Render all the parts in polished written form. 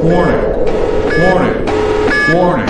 Warning. Warning. Warning.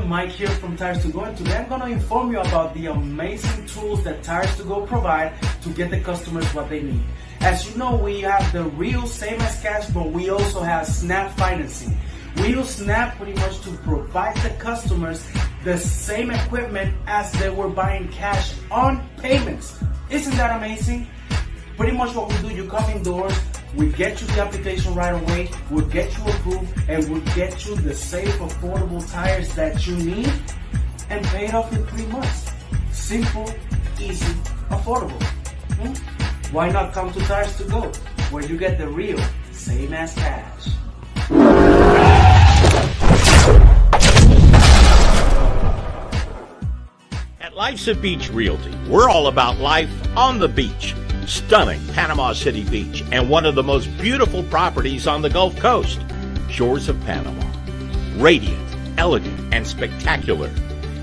Mike here from Tires to Go, and today I'm going to inform you about the amazing tools that Tires to Go provide to get the customers what they need. As you know, we have the real same as cash, but we also have Snap financing. We use Snap pretty much to provide the customers the same equipment as they were buying cash on payments. Isn't that amazing? Pretty much what we do, you come indoors, we get you the application right away, we'll get you approved, and we'll get you the safe, affordable tires that you need and pay it off in 3 months. Simple, easy, affordable. Why not come to Tires to Go, where you get the real, same as cash. At Life's a Beach Realty, we're all about life on the beach. Stunning Panama City Beach and one of the most beautiful properties on the Gulf Coast, Shores of Panama. Radiant, elegant, and spectacular.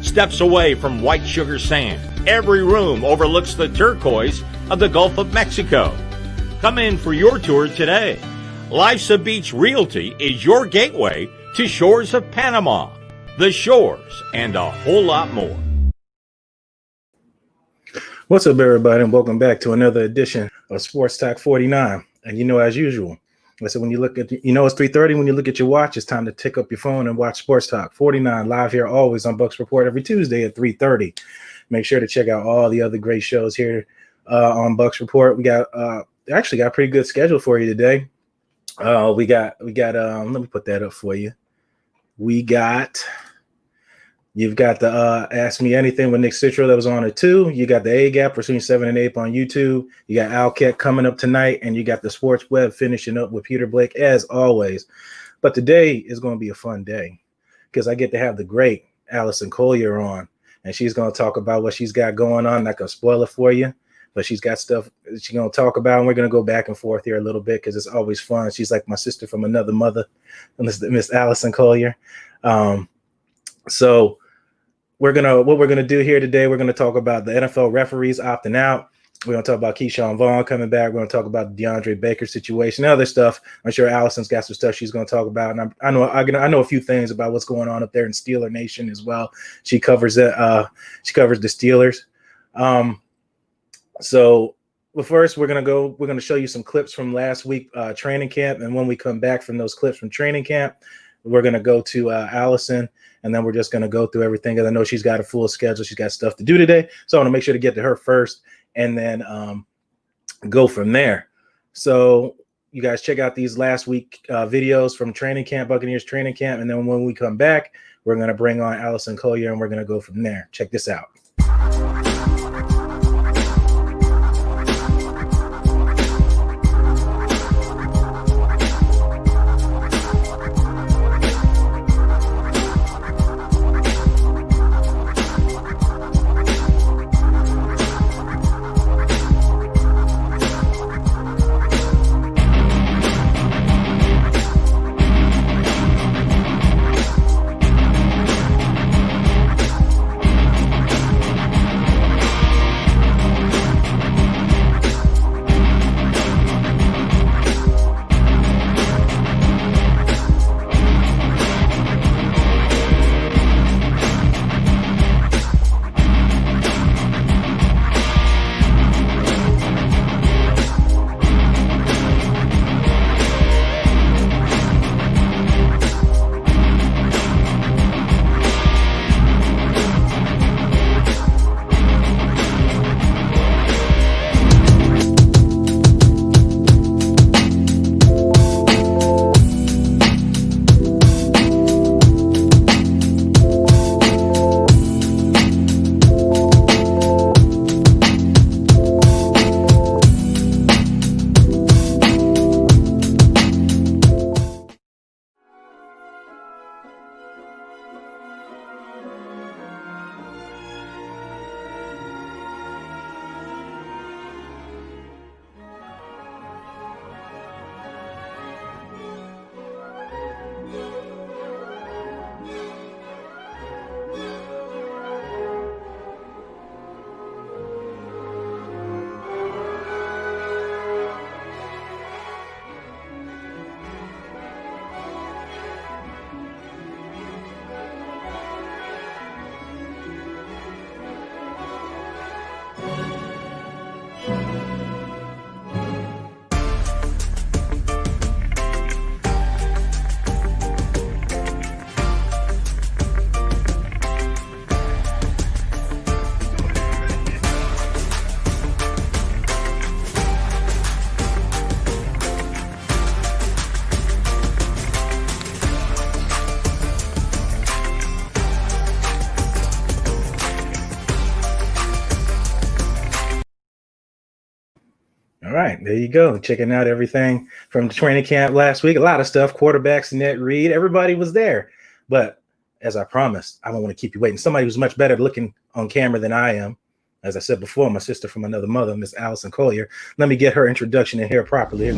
Steps away from white sugar sand, every room overlooks the turquoise of the Gulf of Mexico. Come in for your tour today. Life's a Beach Realty is your gateway to Shores of Panama, the shores, and a whole lot more. What's up, everybody, and welcome back to another edition of Sports Talk 49. And as usual, listen, when you look at, it's 3:30. When you look at your watch, it's time to tick up your phone and watch Sports Talk 49 live here, always on Bucs Report every Tuesday at 3:30. Make sure to check out all the other great shows here on Bucs Report. We got actually got a pretty good schedule for you today. We got. Let me put that up for you. You've got the Ask Me Anything with Nick Citro that was on at 2. You got the A-Gap between 7 and 8 on YouTube. You got Alcat coming up tonight, and you got the Sports Web finishing up with Peter Blake as always. But today is going to be a fun day because I get to have the great Allison Koehler on, and she's going to talk about what she's got going on. I'm not going to spoil it for you, but she's got stuff that she's going to talk about, and we're going to go back and forth here a little bit because it's always fun. She's like my sister from another mother, Miss Allison Koehler. So what we're gonna do here today, we're gonna talk about the NFL referees opting out. We're gonna talk about Shaun Vaughn coming back. We're gonna talk about the Deondre Baker situation, and other stuff. I'm sure Allison's got some stuff she's gonna talk about, and I know a few things about what's going on up there in Steeler Nation as well. She covers it. She covers the Steelers. But first, we're gonna show you some clips from last week training camp, and when we come back from those clips from training camp, we're gonna go to Allison. And then we're just going to go through everything because I know she's got a full schedule. She's got stuff to do today. So I want to make sure to get to her first and then go from there. So you guys check out these last week videos from training camp, Buccaneers training camp. And then when we come back, we're going to bring on Allison Koehler and we're going to go from there. Check this out. All right, there you go. Checking out everything from the training camp last week. A lot of stuff. Quarterbacks, Ned Reed, everybody was there. But as I promised, I don't want to keep you waiting. Somebody who's much better looking on camera than I am. As I said before, my sister from another mother, Miss Allison Koehler. Let me get her introduction in here properly.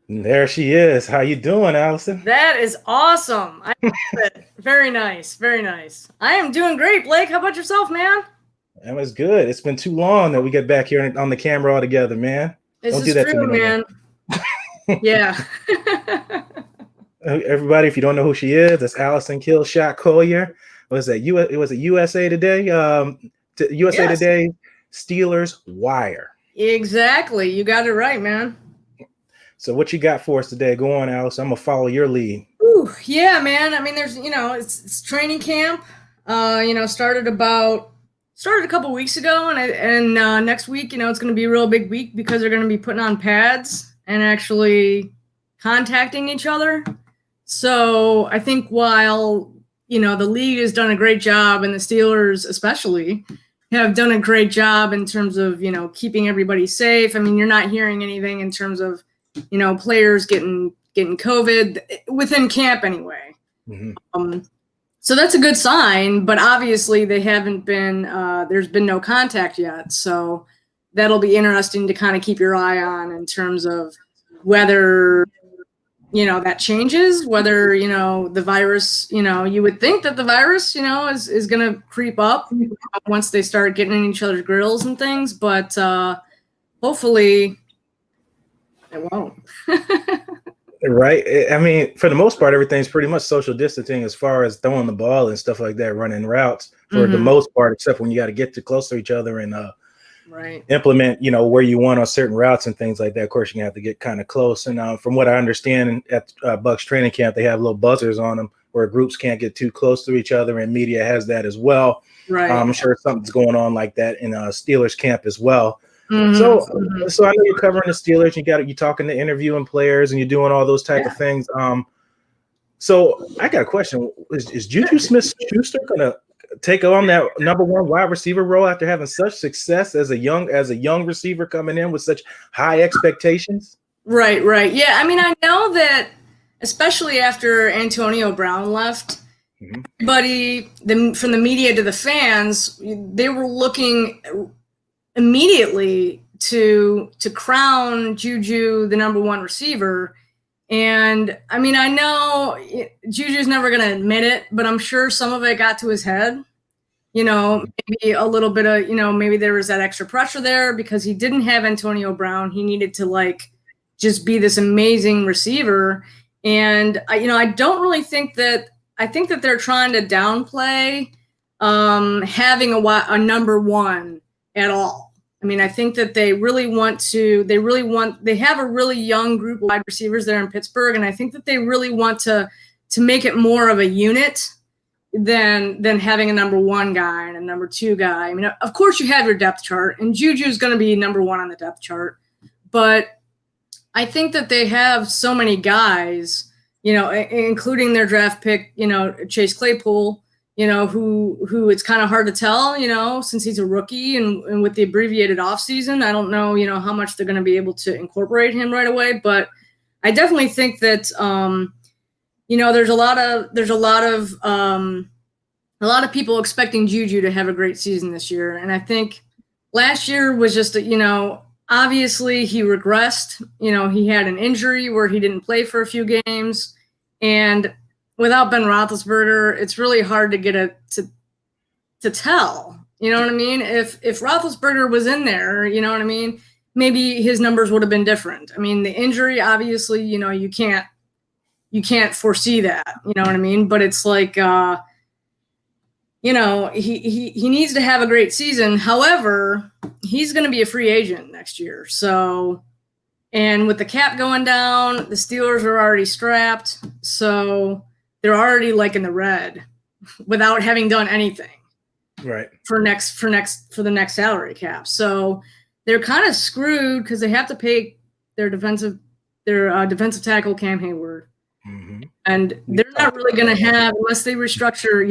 And there she is. How you doing, Allison? That is awesome. I love it. Very nice. Very nice. I am doing great, Blake. How about yourself, man? That was good. It's been too long that we get back here on the camera all together, man. This is true, man. Yeah. Everybody, if you don't know who she is, that's Allison Killshot Koehler. Was that it was USA Today? USA Yes. Today Steelers Wire. Exactly. You got it right, man. So what you got for us today? Go on, Allison. I'm gonna follow your lead. Ooh, yeah, man. I mean, there's, it's training camp. Started a couple weeks ago, and next week, it's going to be a real big week because they're going to be putting on pads and actually contacting each other. So I think while the league has done a great job, and the Steelers especially have done a great job in terms of keeping everybody safe. I mean, you're not hearing anything in terms of players getting COVID within camp anyway. Mm-hmm. So that's a good sign, but obviously they haven't been, there's been no contact yet. So that'll be interesting to kind of keep your eye on in terms of whether, that changes, whether, the virus, you would think that the virus, is going to creep up once they start getting in each other's grills and things, but hopefully it won't. Right. I mean, for the most part, everything's pretty much social distancing as far as throwing the ball and stuff like that, running routes for the most part, except when you got to get too close to each other and right. implement, where you want on certain routes and things like that. Of course, you have to get kind of close. And from what I understand at Bucs training camp, they have little buzzers on them where groups can't get too close to each other, and media has that as well. Right. I'm sure something's going on like that in Steelers camp as well. Mm-hmm. So I know you're covering the Steelers. You're talking to interviewing players and you're doing all those type of things. So I got a question: Is Juju Smith-Schuster going to take on that number one wide receiver role after having such success as a young receiver coming in with such high expectations? Right. Yeah. I mean, I know that especially after Antonio Brown left, buddy, from the media to the fans, they were looking immediately to crown Juju the number one receiver. And I mean, I know Juju's never going to admit it, but I'm sure some of it got to his head, maybe a little bit of, maybe there was that extra pressure there because he didn't have Antonio Brown. He needed to just be this amazing receiver. And I don't really think that, I think that they're trying to downplay having a number one at all. I mean, I think that they have a really young group of wide receivers there in Pittsburgh. And I think that they really want to make it more of a unit than having a number one guy and a number two guy. I mean, of course you have your depth chart, and Juju is going to be number one on the depth chart, but I think that they have so many guys, including their draft pick, Chase Claypool, who it's kind of hard to tell, since he's a rookie and with the abbreviated offseason, I don't know, how much they're going to be able to incorporate him right away. But I definitely think that, there's a lot of people expecting Juju to have a great season this year. And I think last year was just, obviously he regressed, he had an injury where he didn't play for a few games, and without Ben Roethlisberger, it's really hard to get to tell. You know what I mean? If Roethlisberger was in there, you know what I mean, maybe his numbers would have been different. I mean, the injury, obviously, you can't foresee that. You know what I mean? But it's like, he needs to have a great season. However, he's going to be a free agent next year. So, and with the cap going down, the Steelers are already strapped. So they're already in the red without having done anything right for the next salary cap. So they're kind of screwed because they have to pay their defensive their defensive tackle Cam Hayward. Mm-hmm. And they're not really going to have, unless they restructure,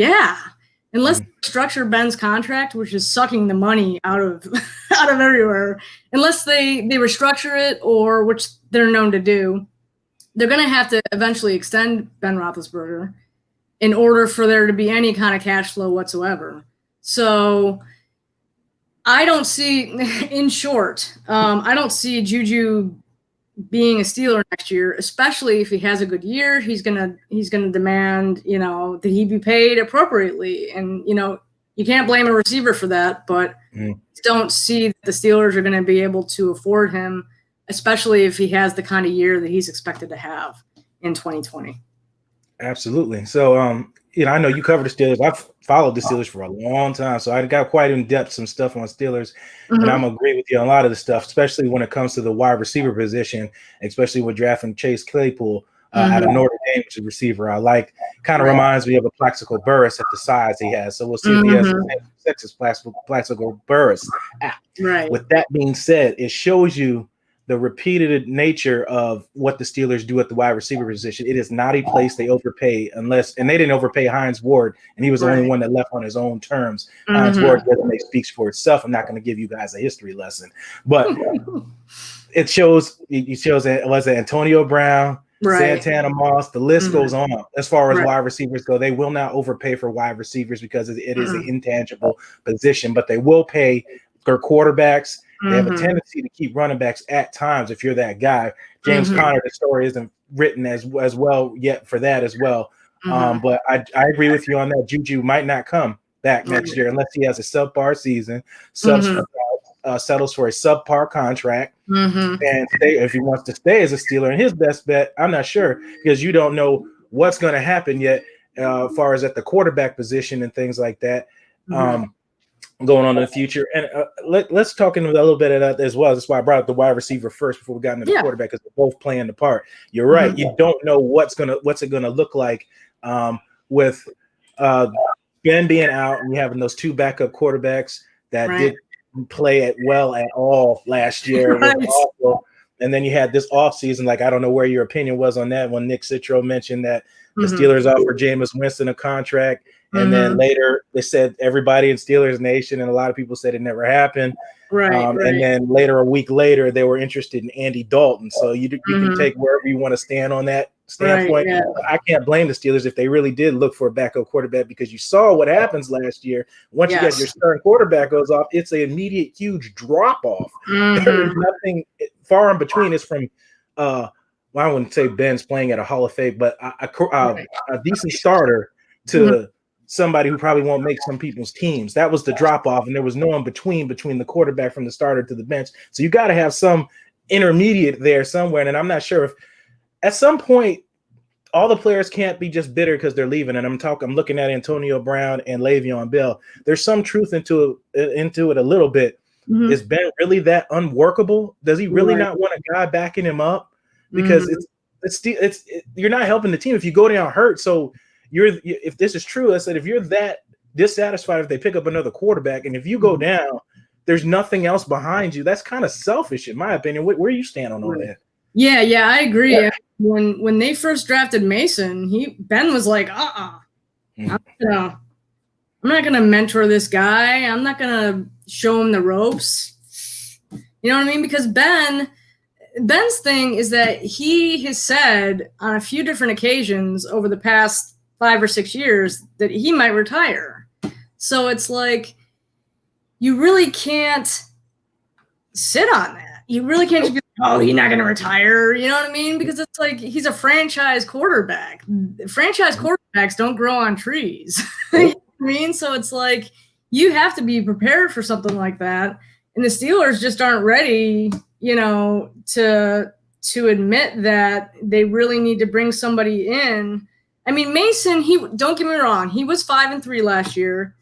unless they restructure Ben's contract, which is sucking the money out of everywhere, unless they restructure it, or which they're known to do, they're going to have to eventually extend Ben Roethlisberger in order for there to be any kind of cash flow whatsoever. So I don't see, in short, I don't see Juju being a Steeler next year, especially if he has a good year. He's gonna demand, that he be paid appropriately, and you can't blame a receiver for that. But don't see that the Steelers are going to be able to afford him, especially if he has the kind of year that he's expected to have in 2020. Absolutely. So, I know you cover the Steelers. I've followed the Steelers for a long time, so I got quite in depth some stuff on Steelers, and I'm agree with you on a lot of the stuff, especially when it comes to the wide receiver position, especially with drafting Chase Claypool out of Notre Dame, which is a receiver I like. Kind of reminds me of a Plaxico Burress at the size he has. So we'll see if he has the same success as Plaxico Burress. Right. With that being said, it shows you the repeated nature of what the Steelers do at the wide receiver position. It is not a place they overpay and they didn't overpay Hines Ward, and he was the only one that left on his own terms. Hines Ward's resume speaks for itself. I'm not going to give you guys a history lesson, but it shows was it Antonio Brown, Santana Moss, the list goes on. As far as wide receivers go, they will not overpay for wide receivers because it is an intangible position, but they will pay for quarterbacks. They have a tendency to keep running backs at times if you're that guy. James Conner, the story isn't written as well yet for that as well. But I agree with you on that. Juju might not come back next year unless he has a subpar season, settles for a subpar contract, and if he wants to stay as a Steeler. And his best bet, I'm not sure, because you don't know what's going to happen yet as far as at the quarterback position and things like that. Going on in the future. And let's talk a little bit of that as well. That's why I brought up the wide receiver first before we got into the quarterback, because they're both playing the part. You're right. You don't know what's it gonna look like with Ben being out and you having those two backup quarterbacks that didn't play it well at all last year. It was awful. And then you had this offseason, like, I don't know where your opinion was on that when Nick Citro mentioned that the Steelers offered Jameis Winston a contract. And then later they said everybody in Steelers Nation, and a lot of people said it never happened. And then later, a week later, they were interested in Andy Dalton. So you can take wherever you want to stand on that standpoint. I can't blame the Steelers if they really did look for a backup quarterback, because you saw what happens last year. Once you get your starting quarterback goes off, it's an immediate huge drop off. There's nothing far in between. It's from I wouldn't say Ben's playing at a Hall of Fame, but a decent starter to somebody who probably won't make some people's teams. That was the drop off, and there was no in between the quarterback from the starter to the bench. So you got to have some intermediate there somewhere. And I'm not sure if at some point all the players can't be just bitter because they're leaving. And I'm looking at Antonio Brown and Le'Veon Bell. There's some truth into it a little bit. Is Ben really that unworkable? Does he really not want a guy backing him up? Because you're not helping the team if you go down hurt. So if this is true, I said, if you're that dissatisfied if they pick up another quarterback, and if you go down, there's nothing else behind you. That's kind of selfish, in my opinion. Where you stand on all that? Yeah, I agree. Yeah. When they first drafted Mason, Ben was like, I'm not gonna mentor this guy. I'm not gonna show him the ropes. You know what I mean? Because Ben's thing is that he has said on a few different occasions over the past 5 or 6 years that he might retire. So it's like, you really can't sit on that. You really can't just be like, he's not going to retire. You know what I mean? Because it's like, he's a franchise quarterback. Franchise quarterbacks don't grow on trees. You know what I mean? So it's like, you have to be prepared for something like that. And the Steelers just aren't ready, to admit that they really need to bring somebody in. I mean, Mason, don't get me wrong, he was 5-3 last year.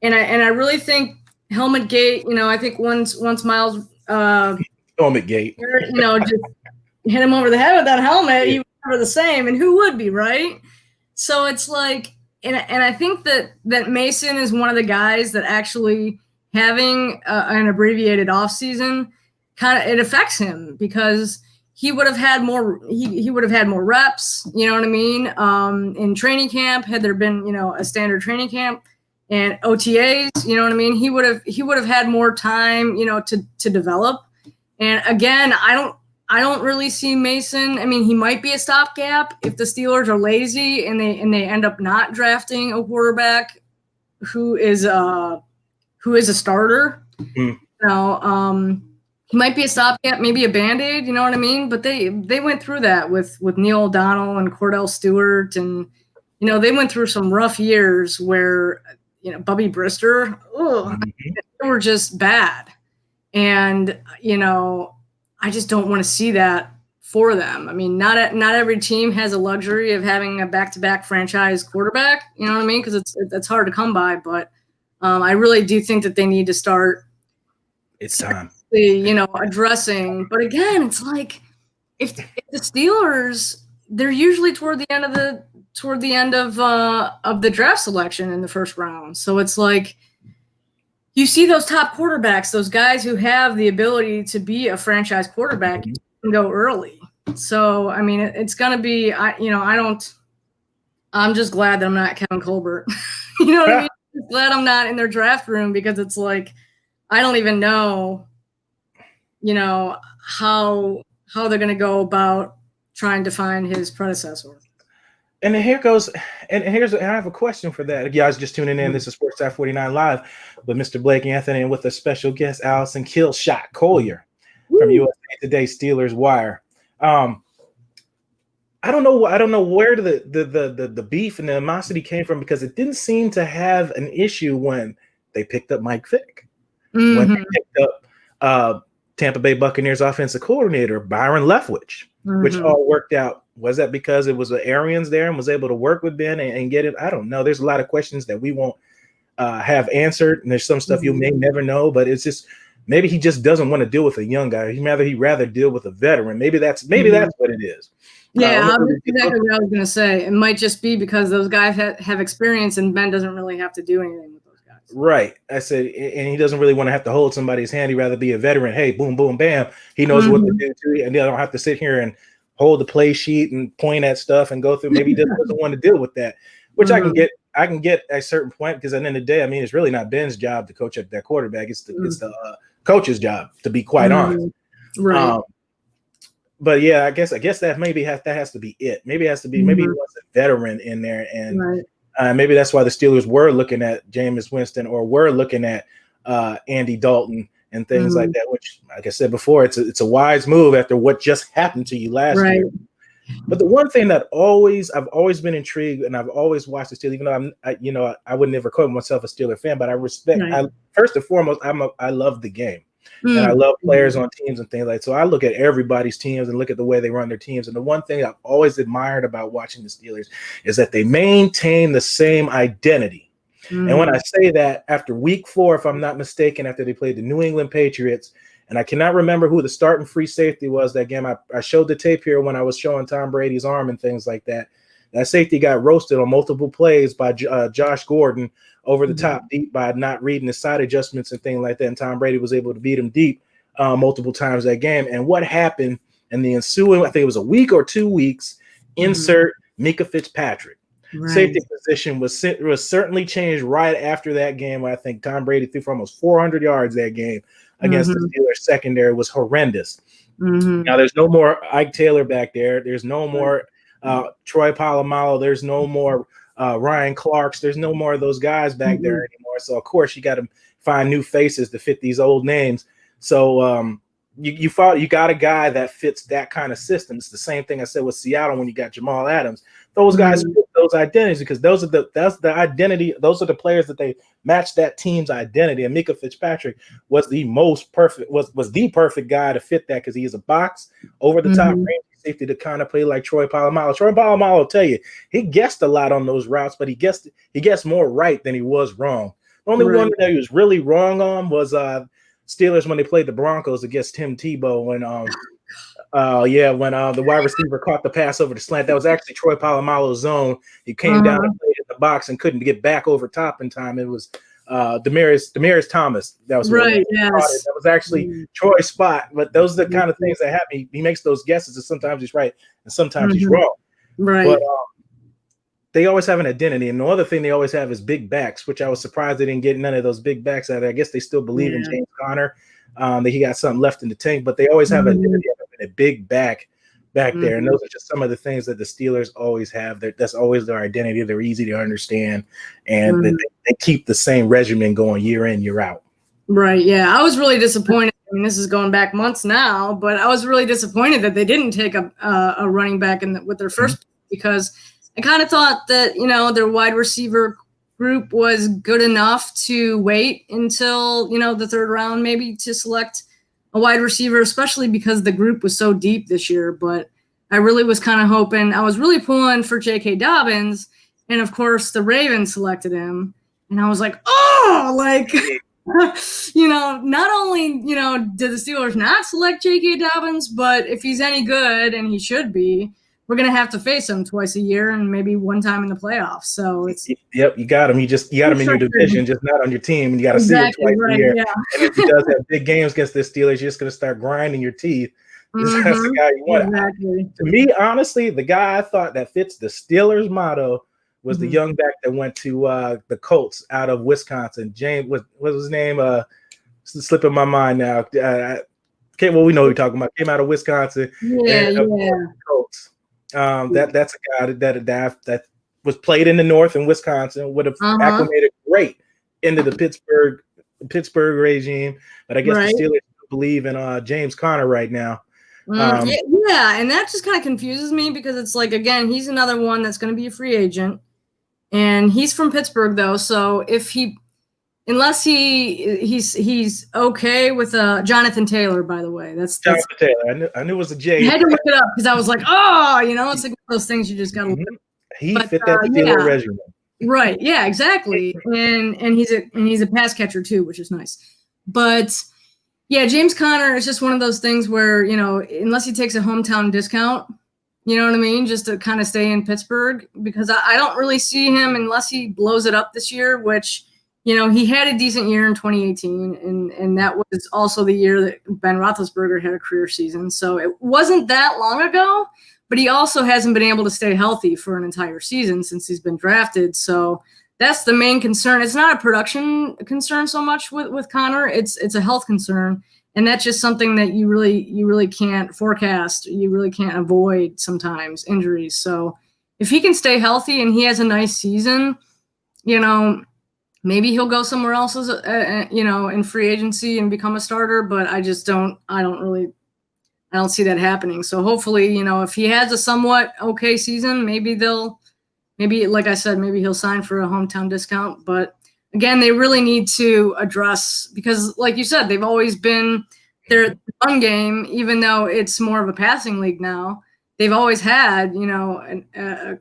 And I really think Helmet Gate, I think once Miles Helmet Gate, just hit him over the head with that helmet, he was never the same. And who would be, right? So it's like, and I think that Mason is one of the guys that actually having an abbreviated offseason it affects him, because he would have had more. He would have had more reps. You know what I mean? In training camp, had there been a standard training camp and OTAs, you know what I mean? He would have had more time, to develop. And again, I don't really see Mason. I mean, he might be a stopgap if the Steelers are lazy and they end up not drafting a quarterback who is a starter. Mm-hmm. He might be a stopgap, maybe a Band-Aid, you know what I mean? But they went through that with Neil O'Donnell and Cordell Stewart, and they went through some rough years where Bubby Brister, they were just bad. And I just don't want to see that for them. I mean, not every team has a luxury of having a back-to-back franchise quarterback, you know what I mean? Because it's hard to come by, but I really do think that they need to start. It's time. Addressing. But again, it's like if the Steelers, they're usually toward the end of the draft selection in the first round. So it's like you see those top quarterbacks, those guys who have the ability to be a franchise quarterback, you can go early. So I mean, it's gonna be. I'm just glad that I'm not Kevin Colbert. You know what I mean? I'm glad I'm not in their draft room, because it's like I don't even know. How they're going to go about trying to find his predecessor. And then here goes, and I have a question for that. If you guys just tuning in, this is Sports Talk 49 Live with Mr. Blake Anthony and with a special guest, Allison Killshot Koehler from USA Today Steelers Wire. I don't know where the beef and the animosity came from, because it didn't seem to have an issue when they picked up Mike Vick, when they picked up Tampa Bay Buccaneers offensive coordinator Byron Leftwich, which all worked out. Was that because it was the Arians there and was able to work with Ben and get it? I don't know. There's a lot of questions that we won't have answered, and there's some stuff you may never know. But it's just maybe he just doesn't want to deal with a young guy. He'd rather deal with a veteran. Maybe that's what it is. Yeah, that's exactly what I was going to say. It might just be because those guys have experience, and Ben doesn't really have to do anything with those guys. Right. I said, and he doesn't really want to have to hold somebody's hand. He'd rather be a veteran. Hey, boom, boom, bam. He knows what to do too, and they don't have to sit here and hold the play sheet and point at stuff and go through. Maybe he doesn't want to deal with that, which I can get at a certain point, because at the end of the day, I mean, it's really not Ben's job to coach up that quarterback. It's the coach's job, to be quite honest. Right. But yeah, I guess that maybe that has to be it. Maybe it has to be, maybe he wants a veteran in there, and maybe that's why the Steelers were looking at Jameis Winston, or were looking at Andy Dalton and things like that, which, like I said before, it's a wise move after what just happened to you last year. But the one thing that I've always been intrigued, and I've always watched the Steelers, even though I would never call myself a Steeler fan, but I respect. First and foremost, I love the game, and I love players on teams and things like that. So I look at everybody's teams and look at the way they run their teams. And the one thing I've always admired about watching the Steelers is that they maintain the same identity. And when I say that, after week 4, if I'm not mistaken, after they played the New England Patriots, and I cannot remember who the starting free safety was that game. I showed the tape here when I was showing Tom Brady's arm and things like that. That safety got roasted on multiple plays by Josh Gordon over the top deep by not reading the side adjustments and things like that. And Tom Brady was able to beat him deep multiple times that game. And what happened in the ensuing, I think it was a week or 2 weeks, insert Micah Fitzpatrick. Safety position was certainly changed right after that game. I think Tom Brady threw for almost 400 yards that game against the Steelers secondary. Was horrendous. Now there's no more Ike Taylor back there. There's no more Troy Polamalu. There's no more Ryan Clarks. There's no more of those guys back there anymore. So of course you got to find new faces to fit these old names. So you got a guy that fits that kind of system. It's the same thing I said with Seattle when you got Jamal Adams. Those guys fit those identities, because that's the identity. Those are the players that they match that team's identity. And Micah Fitzpatrick was the perfect guy to fit that, because he is a box over the top range safety to kind of play like Troy Polamalu. Troy Polamalu will tell you he guessed a lot on those routes, but he guessed more right than he was wrong. The only one that he was really wrong on was Steelers when they played the Broncos against Tim Tebow when the wide receiver caught the pass over the slant. That was actually Troy Polamalu's zone. He came down and played in the box and couldn't get back over top in time. It was Demaryius Thomas. That was right. Yes, that was actually Troy's spot. But those are the kind of things that happen. He makes those guesses, and sometimes he's right, and sometimes he's wrong. Right. But they always have an identity, and the other thing they always have is big backs, which I was surprised they didn't get none of those big backs out of it. I guess they still believe in James Conner, that he got something left in the tank, but they always have an identity of a big back there, and those are just some of the things that the Steelers always have. That's always their identity. They're easy to understand, and they keep the same regimen going year in, year out. Right. Yeah, I was really disappointed. I mean, this is going back months now, but I was really disappointed that they didn't take a running back with their first because I kind of thought that, their wide receiver group was good enough to wait until, the third round maybe to select a wide receiver, especially because the group was so deep this year. But I really was kind of hoping, I was really pulling for J.K. Dobbins. And of course, the Ravens selected him. And I was like, oh, like, not only, did the Steelers not select J.K. Dobbins, but if he's any good, and he should be, we're going to have to face him twice a year and maybe one time in the playoffs. So it's you got him. You got him in your division, just not on your team. And you got to see him twice a year. Yeah. And if he does have big games against the Steelers, you're just going to start grinding your teeth. That's the guy you want. Exactly. To me, honestly, the guy I thought that fits the Steelers motto was the young back that went to the Colts out of Wisconsin. James, what was his name? Slipping my mind now. Okay, well, we know who you're talking about. Came out of Wisconsin. Colts. That's a guy that was played in the North in Wisconsin, would have acclimated great into the Pittsburgh regime, but I guess the Steelers believe in James Conner right now. And that just kind of confuses me because it's like, again, he's another one that's going to be a free agent, and he's from Pittsburgh though, so unless he's okay with Jonathan Taylor, by the way. That's Jonathan Taylor. I knew it was a J. I had to look it up because I was like, it's like one of those things you just got to look. He fit that Steelers regimen. Right. Yeah, exactly. And he's a pass catcher too, which is nice. But yeah, James Conner is just one of those things where, unless he takes a hometown discount, you know what I mean? Just to kind of stay in Pittsburgh, because I don't really see him unless he blows it up this year, which, he had a decent year in 2018, and that was also the year that Ben Roethlisberger had a career season. So it wasn't that long ago, but he also hasn't been able to stay healthy for an entire season since he's been drafted. So that's the main concern. It's not a production concern so much with Conner. It's a health concern. And that's just something that you really can't forecast. You really can't avoid sometimes injuries. So if he can stay healthy and he has a nice season, maybe he'll go somewhere else as in free agency and become a starter. But I don't see that happening. So hopefully, if he has a somewhat okay season, maybe like I said, maybe he'll sign for a hometown discount. But again, they really need to address, because like you said, they've always been their run game, even though it's more of a passing league now. They've always had, a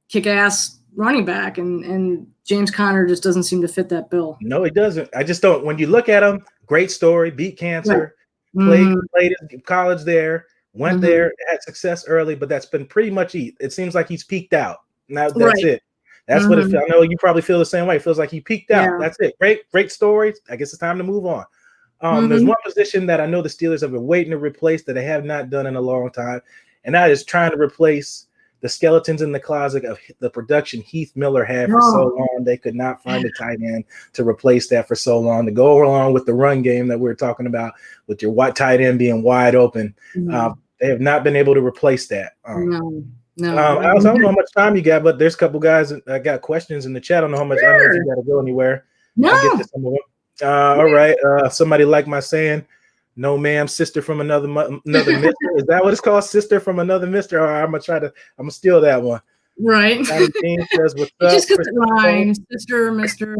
kick-ass running back, and James Conner just doesn't seem to fit that bill. No, he doesn't. I just don't. When you look at him, great story, beat cancer, played in college there, went there, had success early, but that's been pretty much it. It seems like he's peaked out. Now that's it. That's what it feels. I know you probably feel the same way. It feels like he peaked out. Yeah. That's it. Great story. I guess it's time to move on. There's one position that I know the Steelers have been waiting to replace that they have not done in a long time, and that is trying to replace the skeletons in the closet of the production Heath Miller had for so long. They could not find a tight end to replace that for so long, to go along with the run game that we were talking about with your tight end being wide open. They have not been able to replace that. No. Allison, I don't know how much time you got, but there's a couple guys that got questions in the chat. I don't know how much. I don't know if you got to go anywhere. No. I'll get to some of them. All right. Somebody like my saying, no ma'am, sister from another mister. Is that what it's called? Sister from another mister? Or I'm gonna steal that one. Right. Says, what's up, just because it rhymes, sister, mister,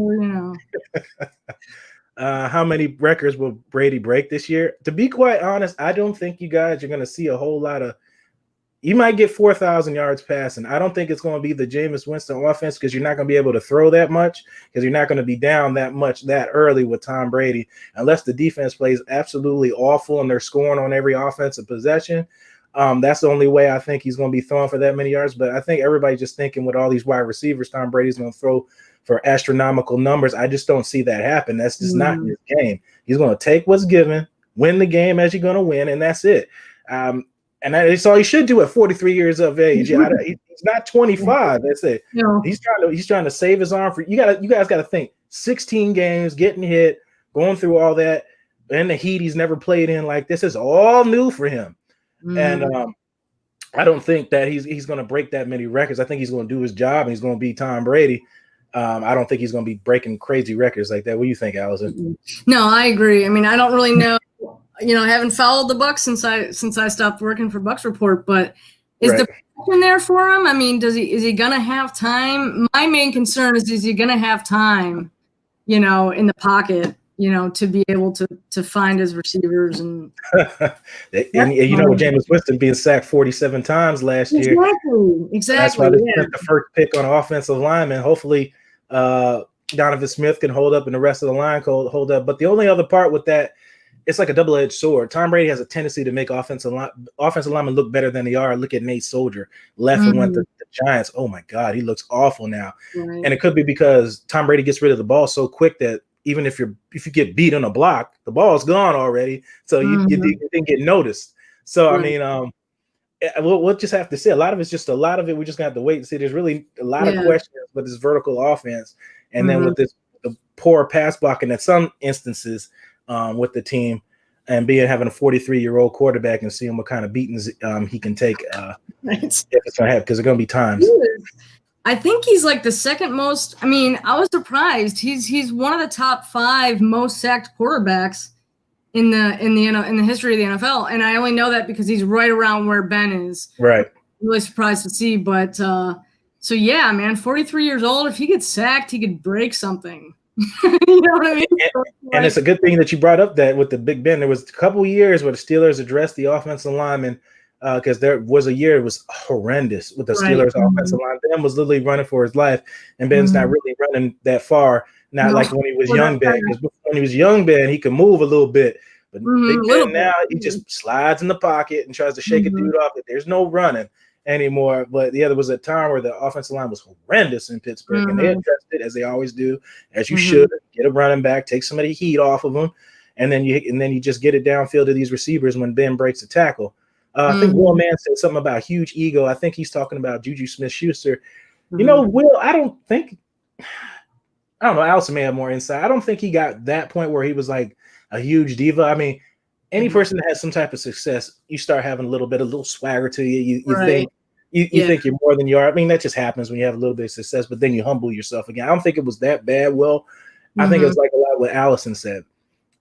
How many records will Brady break this year? To be quite honest, I don't think you guys are gonna see a whole lot of. You might get 4,000 yards passing. I don't think it's going to be the Jameis Winston offense, because you're not going to be able to throw that much, because you're not going to be down that much that early with Tom Brady, unless the defense plays absolutely awful and they're scoring on every offensive possession. That's the only way I think he's going to be throwing for that many yards. But I think everybody's just thinking with all these wide receivers, Tom Brady's going to throw for astronomical numbers. I just don't see that happen. That's just not his game. He's going to take what's given, win the game as you're going to win, and that's it. And that's all he should do at 43 years of age. He's not 25. That's it. No. He's trying to save his arm for you guys got to think 16 games, getting hit, going through all that, and the heat he's never played in. Like, this is all new for him. And I don't think that he's going to break that many records. I think he's going to do his job and he's going to be Tom Brady. I don't think he's going to be breaking crazy records like that. What do you think, Allison? No, I agree. I mean, I don't really know. I haven't followed the Bucs since I stopped working for Bucs Report. But is the passion there for him? I mean, is he going to have time? My main concern is he going to have time, in the pocket, to be able to find his receivers and Jameis Winston being sacked 47 times last year. Exactly. That's why they spent the first pick on offensive lineman. Hopefully, Donovan Smith can hold up and the rest of the line can hold up. But the only other part with that, it's like a double-edged sword. Tom Brady has a tendency to make offensive linemen look better than they are. Look at Nate Soldier, left and went to the Giants. Oh my God, he looks awful now. Right. And it could be because Tom Brady gets rid of the ball so quick that even if you get beat on a block, the ball's gone already. So you didn't get noticed. So I mean, we'll just have to see. A lot of it. We're just gonna have to wait and see. There's really a lot of questions with this vertical offense, and then with the poor pass blocking at some instances with the team, and having a 43-year-old quarterback and seeing what kind of beatings he can take. If it's gonna happen, because there's gonna be times. I think he's like the second most. I mean, I was surprised. He's one of the top 5 most sacked quarterbacks in the history of the NFL, and I only know that because he's right around where Ben is. Right. Really surprised to see, but so yeah, man, 43 years old. If he gets sacked, he could break something. You know what I mean? And it's a good thing that you brought up that with the Big Ben. There was a couple of years where the Steelers addressed the offensive linemen. Because there was a year it was horrendous with the Steelers offensive line. Ben was literally running for his life, and Ben's not really running that far. Not like when he was young Ben. Because when he was young Ben, he could move a little bit. But Big Ben now, he just slides in the pocket and tries to shake a dude off. There's no running anymore. But there was a time where the offensive line was horrendous in Pittsburgh, and they addressed it as they always do, as you should. Get a running back, take some of the heat off of them, and then you just get it downfield to these receivers when Ben breaks a tackle. I think Will Mann said something about huge ego. I think he's talking about Juju Smith-Schuster. Will, I don't know, Allison may have more insight. I don't think he got that point where he was like a huge diva. I mean, any person that has some type of success, you start having a little swagger to you. You think think you're more than you are. I mean, that just happens when you have a little bit of success, but then you humble yourself again. I don't think it was that bad, Will. I think it was like a lot of what Allison said.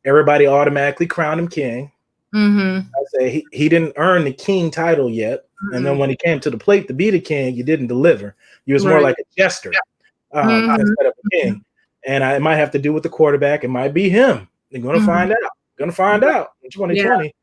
Everybody automatically crowned him king. I say he didn't earn the king title yet, and then when he came to the plate to be the king, you didn't deliver. You was more like a jester instead of a king. And it might have to do with the quarterback. It might be him. They're going to find out. Going to find out in 2020.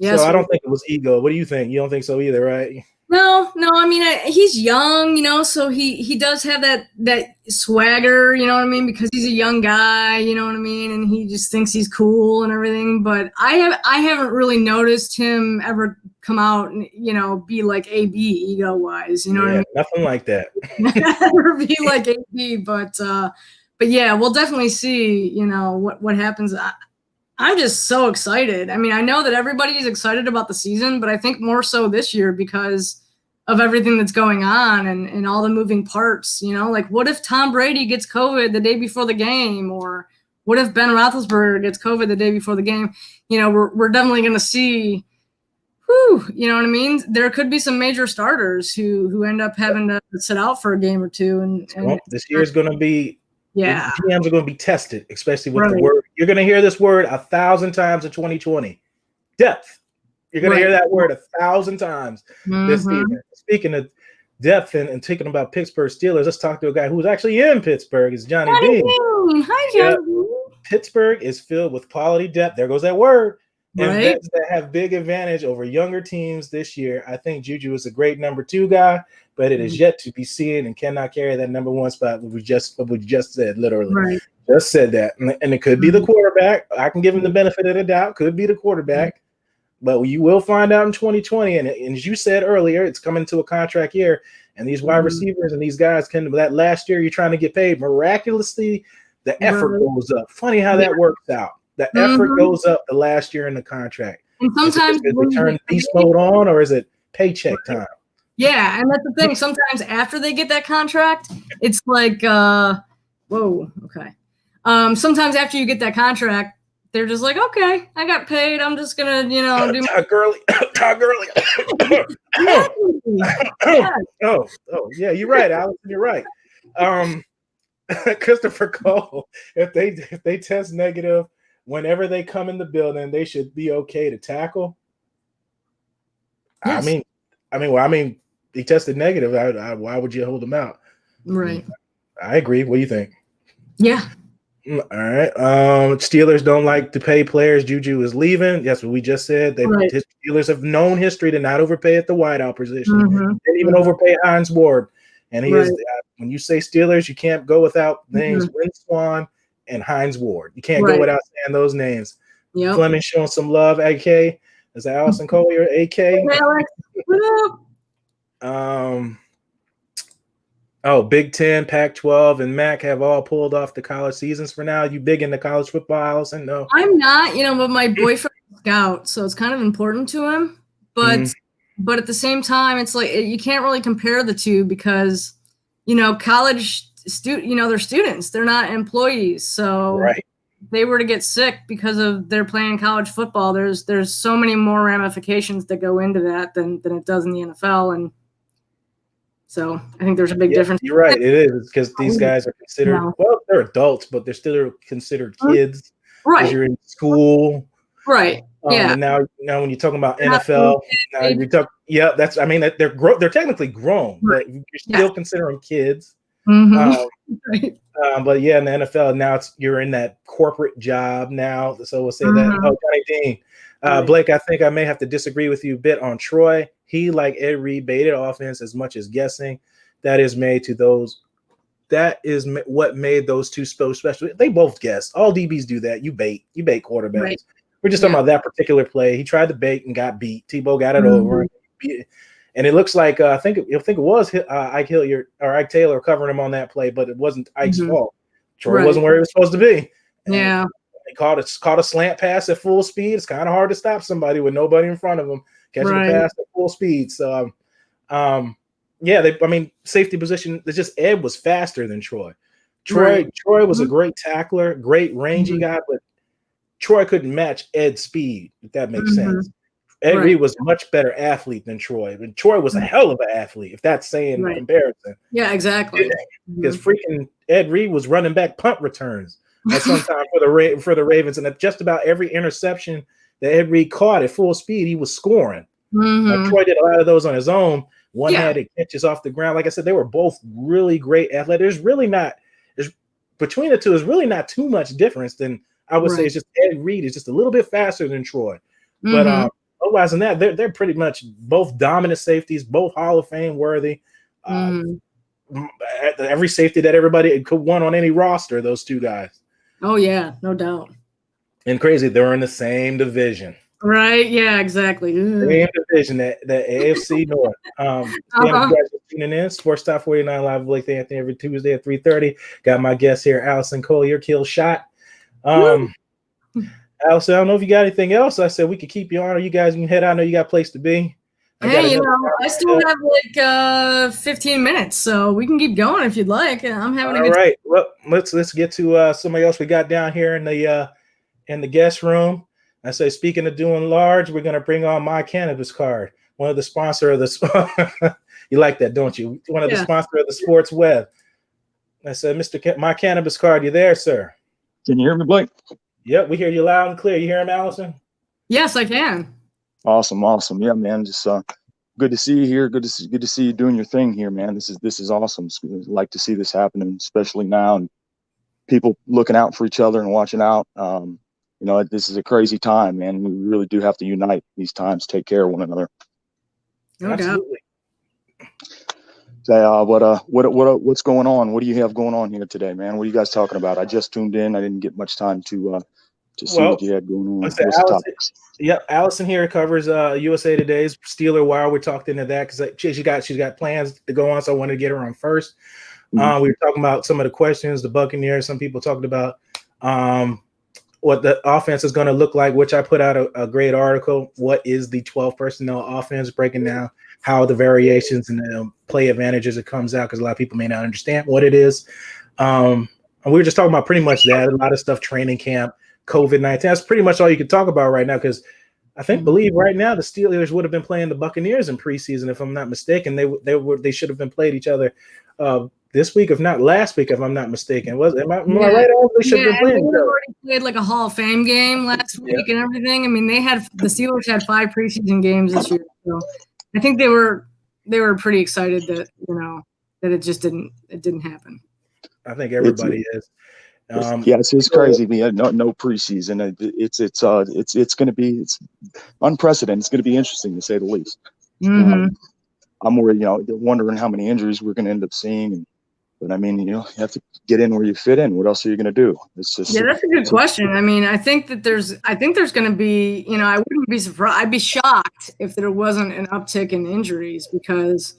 So I don't think it was ego. What do you think? You don't think so either, right? No. I mean, he's young, so he does have that swagger, you know what I mean? Because he's a young guy, you know what I mean? And he just thinks he's cool and everything. But I haven't really noticed him ever come out and, be like AB ego wise, you know what I mean? Nothing like that. Never be like AB, but yeah, we'll definitely see, what happens. I'm just so excited. I mean, I know that everybody's excited about the season, but I think more so this year because of everything that's going on and all the moving parts, like what if Tom Brady gets COVID the day before the game, or what if Ben Roethlisberger gets COVID the day before the game? We're definitely going to see, you know what I mean? There could be some major starters who end up having to sit out for a game or two. And this year is going to be, yeah, GMs are going to be tested, especially with the word. You're going to hear this word 1,000 times in 2020. Depth. You're going to hear that word 1,000 times this season. Speaking of depth and talking about Pittsburgh Steelers, let's talk to a guy who's actually in Pittsburgh. It's Johnny Bean. Hi, Johnny. Pittsburgh is filled with quality depth. There goes that word. And vets that have big advantage over younger teams this year. I think Juju is a great number 2 guy, but it is yet to be seen and cannot carry that number 1 spot. What we just said, literally. Just said that. And it could be the quarterback. I can give him the benefit of the doubt. Could be the quarterback. But you will find out in 2020. And as you said earlier, it's coming to a contract year. And these wide receivers and these guys that last year you're trying to get paid miraculously, the effort goes up. Funny how that works out. The effort goes up the last year in the contract. And sometimes is they turn beast mode on, or is it paycheck time? Yeah, and that's the thing. Sometimes after they get that contract, it's like, whoa, okay. Sometimes after you get that contract, they're just like, okay, I got paid. I'm just gonna, do Todd Gurley. Todd Gurley. Oh, yeah, you're right, Allison. You're right. Christopher Cole, if they test negative whenever they come in the building, they should be okay to tackle. Yes. I mean, he tested negative. Why would you hold him out? Right. I agree. What do you think? Yeah. All right. Steelers don't like to pay players. Juju is leaving. That's what we just said. Steelers have known history to not overpay at the wideout position. They didn't even overpay Hines Ward. And he is. When you say Steelers, you can't go without names Win Swan and Hines Ward. You can't go without saying those names. Yep. Fleming showing some love. AK. Is that Allison Koehler? AK. Big Ten, Pac-12, and MAC have all pulled off the college seasons for now. You big into college football, Allison? No, I'm not. But my boyfriend is a scout, so it's kind of important to him. But at the same time, it's like you can't really compare the two because college they're students, they're not employees. So if they were to get sick because of they're playing college football, there's so many more ramifications that go into that than it does in the NFL. And so I think there's a big difference. You're right. It is because these guys are considered, they're adults, but they're still considered kids. Right. You're in school. Right. Yeah. And now when you're talking about NFL, they're technically grown, but you're still considering kids. But yeah, in the NFL now you're in that corporate job now. So we'll say that. Oh, Johnny Dean, Blake, I think I may have to disagree with you a bit on Troy. He, like Ed Reed, baited offense as much as guessing. That is what made those two so special. They both guessed. All DBs do that. You bait quarterbacks. Right. We're just talking about that particular play. He tried to bait and got beat. Tebow got it over. And it looks like I think it was Ike Hilliard or Ike Taylor covering him on that play, but it wasn't Ike's fault. Troy wasn't where he was supposed to be. And they caught a slant pass at full speed. It's kind of hard to stop somebody with nobody in front of them catching the pass at full speed. So, safety position. It's just Ed was faster than Troy. Troy was a great tackler, great rangy guy, but Troy couldn't match Ed's speed. If that makes sense. Ed Reed was a much better athlete than Troy, but Troy was a hell of an athlete, if that's saying in comparison. Yeah, exactly. Because freaking Ed Reed was running back punt returns at some time for the Ravens, and at just about every interception that Ed Reed caught at full speed, he was scoring. Troy did a lot of those on his own. One-handed catches off the ground. Like I said, they were both really great athletes. Between the two, there's really not too much difference. Than I would say it's just Ed Reed is just a little bit faster than Troy, but otherwise than that, they're pretty much both dominant safeties, both Hall of Fame worthy. Every safety that everybody could want on any roster, those two guys. Oh yeah, no doubt. And crazy, they're in the same division. Right? Yeah, exactly. Same division, the AFC North. You guys are tuning in. Sports Top 49 live with Blake Anthony every Tuesday at 3:30. Got my guest here, Allison Koehler, Kill Shot. Allison, I don't know if you got anything else. I said we could keep you on, or you guys can head out. I know you got a place to be. I still have like 15 minutes, so we can keep going if you'd like. I'm having a good time. All right. Well, let's get to somebody else we got down here in the guest room. I say, speaking of doing large, we're gonna bring on My Cannabis Card, one of the sponsor of the. You like that, don't you? One of the sponsor of the Sports Web. I said, My Cannabis Card, you there, sir? Can you hear me, Blake? Yep, we hear you loud and clear. You hear him, Allison? Yes, I can. Awesome. Yeah, man. Just good to see you here. Good to see you doing your thing here, man. This is awesome. I'd like to see this happening, especially now, and people looking out for each other and watching out. This is a crazy time, man. We really do have to unite these times, take care of one another. No doubt. So, what's going on? What do you have going on here today, man? What are you guys talking about? I just tuned in. I didn't get much time to to see what you had going on. What's the topics? Yep, Allison here covers USA Today's Steeler Wire. We talked into that because she's got plans to go on, so I wanted to get her on first. We were talking about some of the questions, the Buccaneers. Some people talked about what the offense is going to look like, which I put out a great article. What is the 12 personnel offense, breaking down how the variations and the play advantages it comes out, because a lot of people may not understand what it is. And we were just talking about pretty much that, a lot of stuff, training camp, COVID-19. That's pretty much all you could talk about right now, because I believe right now the Steelers would have been playing the Buccaneers in preseason, if I'm not mistaken. They should have been played each other this week, if not last week, if I'm not mistaken. Am I right? They should have been playing. They already played like a Hall of Fame game last week and everything. I mean, the Steelers had 5 preseason games this year, so I think they were pretty excited that that it just didn't happen. I think everybody is. It's crazy. We had no preseason. It's going to be unprecedented. It's going to be interesting to say the least. I'm worried, wondering how many injuries we're going to end up seeing. But I mean, you have to get in where you fit in. What else are you going to do? It's just that's a good question. I mean, I think there's going to be, I wouldn't be surprised. I'd be shocked if there wasn't an uptick in injuries, because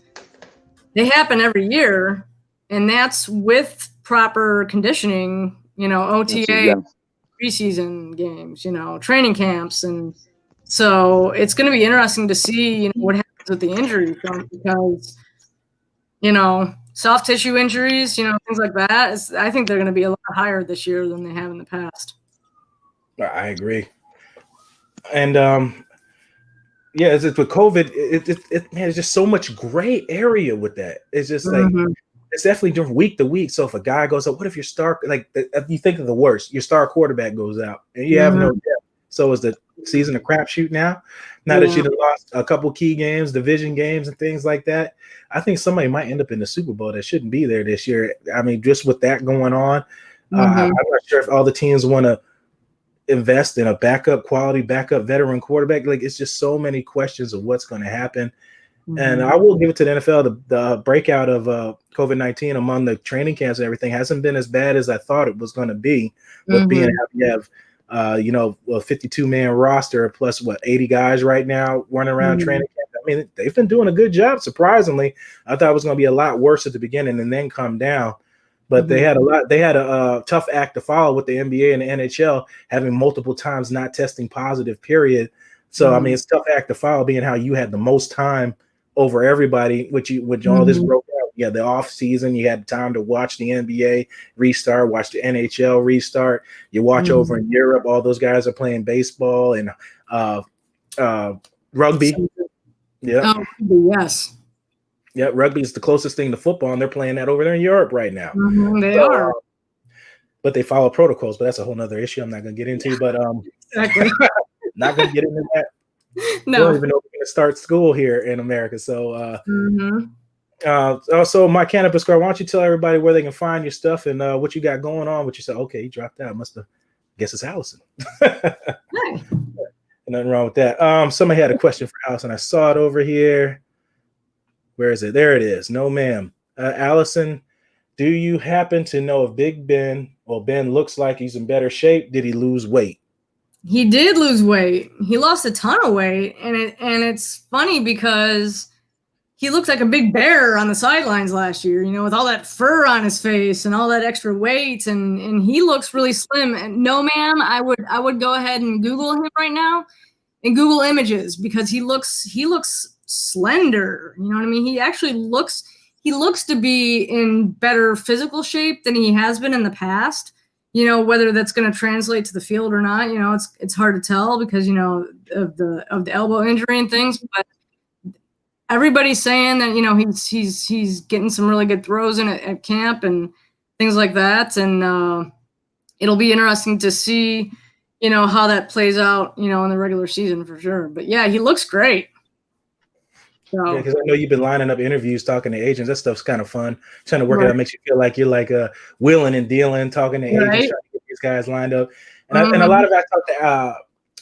they happen every year, and that's with proper conditioning, OTA, preseason games, training camps. And so it's going to be interesting to see, what happens with the injury front, because, soft tissue injuries, things like that. I think they're going to be a lot higher this year than they have in the past. I agree. And, it's with COVID, it's just so much gray area with that. It's just like, it's definitely different week to week. So if a guy goes up, what if your star, you think of the worst, your star quarterback goes out and you have no depth. So is the season a crapshoot now? Now that you've lost a couple key games, division games and things like that, I think somebody might end up in the Super Bowl that shouldn't be there this year. I mean, just with that going on, I'm not sure if all the teams want to invest in a quality backup veteran quarterback. Like, it's just so many questions of what's going to happen. And I will give it to the NFL. The breakout of COVID-19 among the training camps and everything hasn't been as bad as I thought it was going to be. With being you have, a 52-man roster plus 80 guys right now running around training camp. I mean, they've been doing a good job. Surprisingly, I thought it was going to be a lot worse at the beginning and then come down. But they had a tough act to follow with the NBA and the NHL having multiple times not testing positive. Period. So I mean, it's a tough act to follow, being how you had the most time over everybody, which all this broke out. Yeah, the off season, you had time to watch the NBA restart, watch the NHL restart. You watch over in Europe, all those guys are playing baseball and rugby. Yeah. Yes. Yeah, rugby is the closest thing to football, and they're playing that over there in Europe right now. They are. But they follow protocols, but that's a whole nother issue I'm not going to get into. But exactly. Not going to get into that. No. We don't even know if we're going to start school here in America. So, also, my cannabis girl, why don't you tell everybody where they can find your stuff and what you got going on? What you said, okay, you dropped out. Guess it's Allison. Nothing wrong with that. Somebody had a question for Allison. I saw it over here. Where is it? There it is. No, ma'am. Allison, do you happen to know if Big Ben looks like he's in better shape? Did he lose weight? He did lose weight. He lost a ton of weight, and it's funny because he looked like a big bear on the sidelines last year, with all that fur on his face and all that extra weight, and he looks really slim. And no, ma'am, I would go ahead and Google him right now and Google images, because he looks slender. You know what I mean? He actually looks to be in better physical shape than he has been in the past. Whether that's going to translate to the field or not, it's hard to tell because, of the elbow injury and things. But everybody's saying that, he's getting some really good throws in at camp and things like that. And it'll be interesting to see, how that plays out, in the regular season for sure. But yeah, he looks great. So. Yeah, because I know you've been lining up interviews, talking to agents. That stuff's kind of fun. Trying to work it out makes you feel like you're like wheeling and dealing, talking to agents, trying to get these guys lined up. And a lot of I talked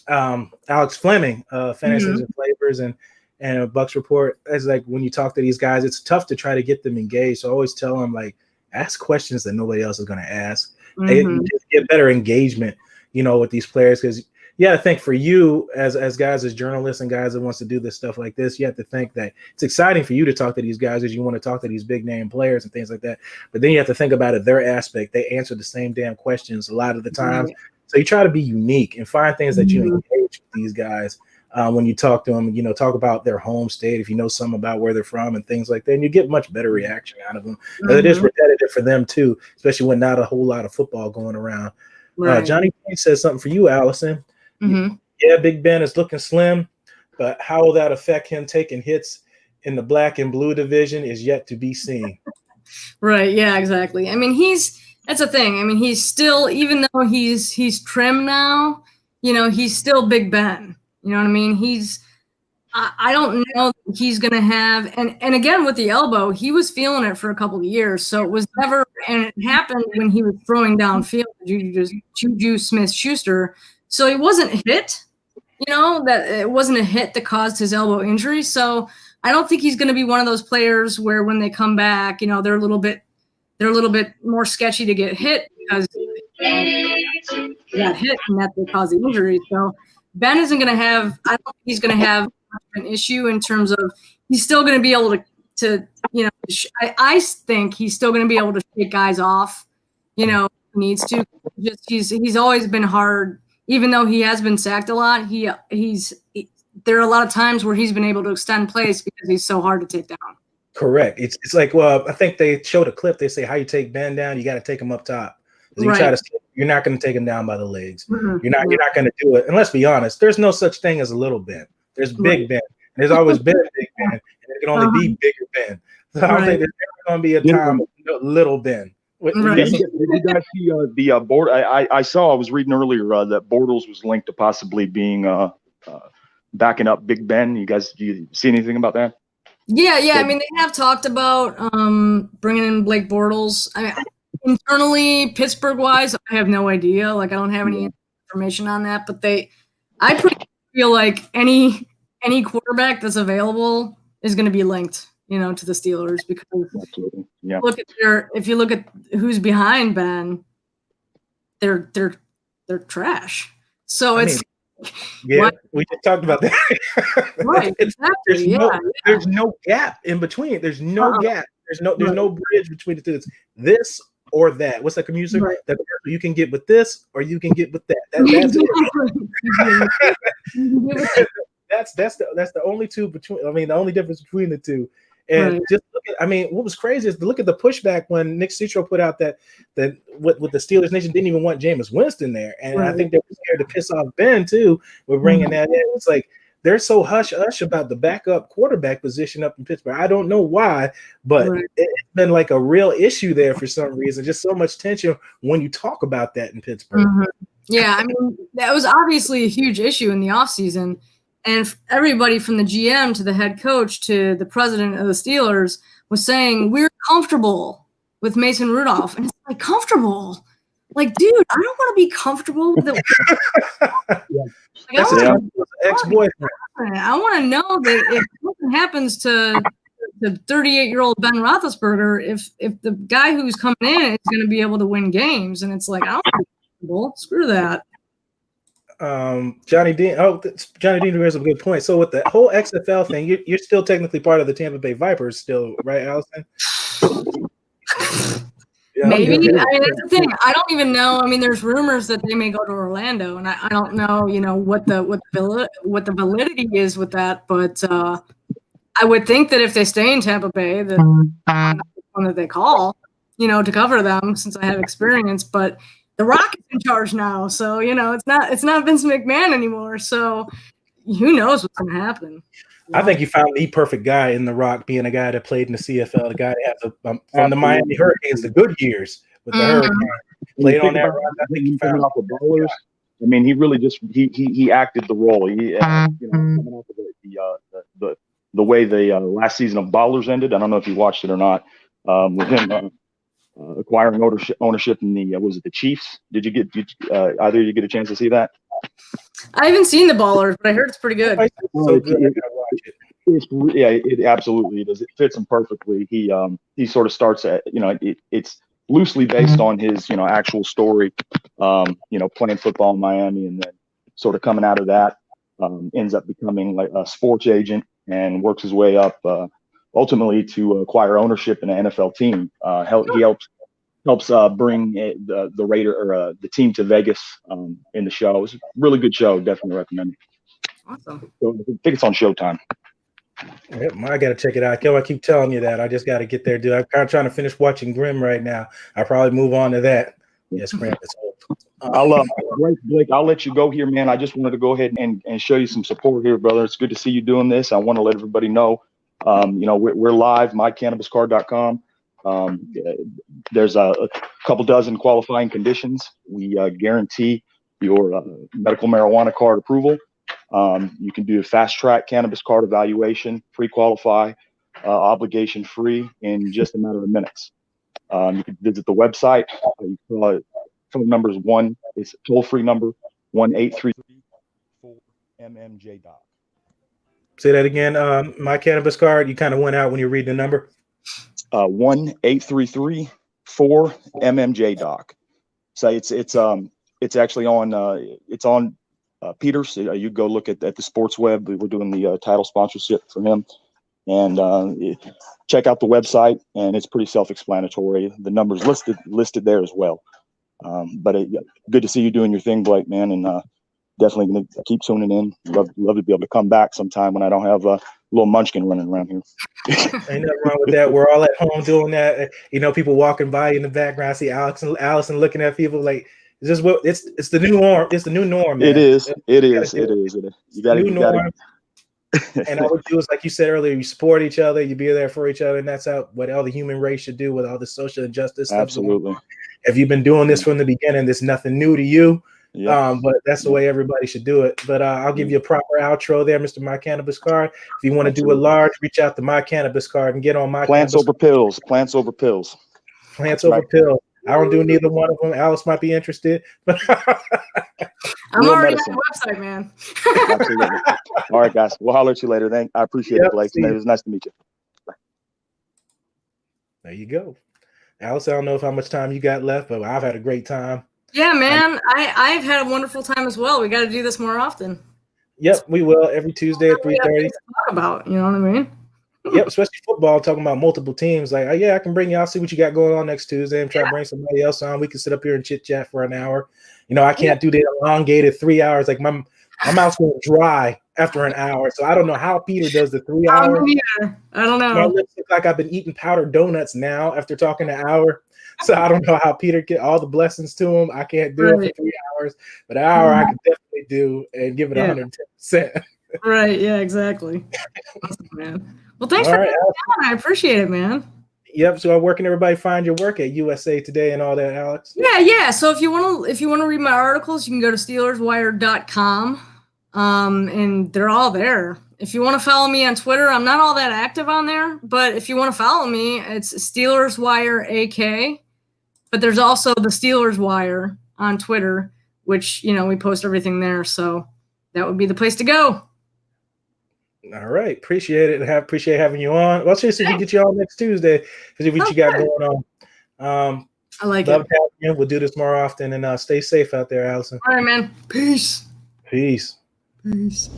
to Alex Fleming, Fantasies and Flavors, and a Bucs Report. It's like when you talk to these guys, it's tough to try to get them engaged. So I always tell them, like, ask questions that nobody else is going to ask. You just get better engagement. with these players, because I think for you as guys, as journalists and guys that wants to do this stuff like this, you have to think that it's exciting for you to talk to these guys as you want to talk to these big name players and things like that. But then you have to think about it, their aspect. They answer the same damn questions a lot of the times. Right. So you try to be unique and find things that you engage with these guys when you talk to them, talk about their home state, if you know something about where they're from and things like that, and you get much better reaction out of them. It is repetitive for them too, especially when not a whole lot of football going around. Right. Johnny says something for you, Allison. Yeah, Big Ben is looking slim, but how will that affect him taking hits in the black and blue division is yet to be seen. Right. Yeah, exactly. I mean, that's the thing. I mean, he's still, even though he's trim now, he's still Big Ben. You know what I mean? I don't know that he's going to have, and again, with the elbow, he was feeling it for a couple of years. So it was never, and it happened when he was throwing downfield, Juju Smith-Schuster. So he wasn't hit, that it wasn't a hit that caused his elbow injury. So I don't think he's going to be one of those players where when they come back, they're a little bit more sketchy to get hit because they got hit and that they caused the injury. So Ben isn't going to have, I don't think he's going to have an issue in terms of he's still going to be able to I think he's still going to be able to shake guys off, if he needs to. He's always been hard, even though he has been sacked a lot. There are a lot of times where he's been able to extend plays because he's so hard to take down. Correct. It's like, well, I think they showed a clip. They say how you take Ben down, you got to take him up top. You're not going to take him down by the legs. You're not going to do it. And let's be honest, there's no such thing as a little Ben. There's Big Ben. There's always been Big Ben, and it can only be bigger Ben. So I don't think there's ever going to be a time of little Ben. Did you guys see the board? I was reading earlier that Bortles was linked to possibly being backing up Big Ben. Do you see anything about that? Yeah. I mean, they have talked about bringing in Blake Bortles. I mean, internally, Pittsburgh-wise, I have no idea. Like, I don't have any information on that. But I pretty feel like any quarterback that's available is going to be linked, to the Steelers because if you look at who's behind Ben, they're trash. So we just talked about that. Right, exactly. There's no gap in between. There's no gap. There's no bridge between the two. It's this or that. What's that music? Right. That you can get with this or you can get with that. That's it. That's the only two between. I mean, the only difference between the two. And just look at, what was crazy is to look at the pushback when Nick Citro put out that with the Steelers Nation didn't even want Jameis Winston there. And I think they were scared to piss off Ben too with bringing that in. It's like they're so hush-hush about the backup quarterback position up in Pittsburgh. I don't know why, but it's been like a real issue there for some reason. Just so much tension when you talk about that in Pittsburgh. Yeah, that was obviously a huge issue in the offseason. And everybody from the GM to the head coach to the president of the Steelers was saying, we're comfortable with Mason Rudolph. And it's like, comfortable? Like, dude, I don't want to be comfortable with it. Ex-boyfriend. I want to know that if something happens to the 38-year-old Ben Roethlisberger, if the guy who's coming in is going to be able to win games. And it's like, I don't want to be comfortable. Screw that. Johnny Dean brings up a good point. So with the whole XFL thing, you're still technically part of the Tampa Bay Vipers still, right, Allison? Maybe. That's the thing. I don't even know. There's rumors that they may go to Orlando, and I don't know, what the validity is with that. But I would think that if they stay in Tampa Bay, that I'm not the one that they call, to cover them, since I have experience. But The Rock is in charge now, so it's not Vince McMahon anymore. So who knows what's going to happen? I think you found the perfect guy in The Rock, being a guy that played in the CFL, the guy that had from the Miami Hurricanes, the good years with the Hurricanes, played on that. I think you found the ballers. He really just he acted the role. Coming off of the way the last season of Ballers ended. I don't know if you watched it or not. With him. Acquiring ownership in the Chiefs. Did either of you get a chance to see that? I haven't seen the Ballers, but I heard it's pretty good. It absolutely does. It fits him perfectly. He sort of starts at it's loosely based on his, actual story, playing football in Miami, and then sort of coming out of that, ends up becoming like a sports agent and works his way up, ultimately to acquire ownership in an NFL team. He helps bring the Raider or the team to Vegas in the show. It was a really good show. Definitely recommend it. Awesome. So I think it's on Showtime. Yep, I got to check it out. Kel, I keep telling you that. I just got to get there, dude. I'm kind of trying to finish watching Grimm right now. I'll probably move on to that. Yes, Grimm is old. Blake, I'll let you go here, man. I just wanted to go ahead and show you some support here, brother. It's good to see you doing this. I want to let everybody know, we're live, mycannabiscard.com. There's a couple dozen qualifying conditions. We guarantee your medical marijuana card approval. You can do a fast track cannabis card evaluation, pre-qualify, obligation free in just a matter of minutes. You can visit the website. Phone number is it's toll free number 1-833-4MMJ-DOC. Say that again. My cannabis card. You kind of went out when you read the number. 1-833-4MMJ-DOC. So it's actually on Peters. You go look at the sports web. We're doing the title sponsorship for him, and check out the website, and it's pretty self-explanatory. The numbers listed there as well. But good to see you doing your thing, Blake, man, and definitely going to keep tuning in. Love to be able to come back sometime when I don't have a little munchkin running around here. Ain't nothing wrong with that. We're all at home doing that. People walking by in the background. I see Allison looking at people like, is this what it's the new norm? It's the new norm, man. It is. You got to. And all we do is, like you said earlier, you support each other, you be there for each other, and that's what all the human race should do with all the social injustice stuff. Absolutely. If you've been doing this from the beginning, there's nothing new to you. Yeah. But that's the way everybody should do it. But I'll give you a proper outro there, Mr. My Cannabis Card. If you want to do it large, reach out to My Cannabis Card and get on My Plants Cannabis over pills. Plants over pills. Plants over pills. I don't do neither one of them. Alice might be interested. I'm already on the website, man. Absolutely. All right, guys. We'll holler at you later. I appreciate it, Blake. It was nice to meet you. Bye. There you go. Alice, I don't know how much time you got left, but I've had a great time. Yeah, man. I've had a wonderful time as well. We got to do this more often. Yep, we will. Every Tuesday at 3:30. Talk about, you know what I mean? Yep, especially football, talking about multiple teams. Like, I can bring you. I'll see what you got going on next Tuesday and try to bring somebody else on. We can sit up here and chit chat for an hour. I can't do the elongated 3 hours. Like my mouth's going dry after an hour. So I don't know how Peter does the 3 hours. I don't know. My lips look like I've been eating powdered donuts now after talking an hour. So I don't know how Peter get all the blessings to him. I can't do it for 3 hours, but an hour I can definitely do and give it 110%. Right. Yeah, exactly. Awesome, man. Well, thanks for coming on. I appreciate it, man. Yep. So where can everybody find your work at USA Today and all that, Alex? Yeah. So if you want to read my articles, you can go to SteelersWire.com. And they're all there. If you want to follow me on Twitter, I'm not all that active on there, but if you want to follow me, it's Steelers Wire AK. But there's also the Steelers Wire on Twitter, which, we post everything there. So that would be the place to go. All right. Appreciate it. Appreciate having you on. Well, seriously, we get you on next Tuesday because what you got going on. I like love it. Having you. We'll do this more often, and stay safe out there, Allison. All right, man. Peace. Peace. Peace.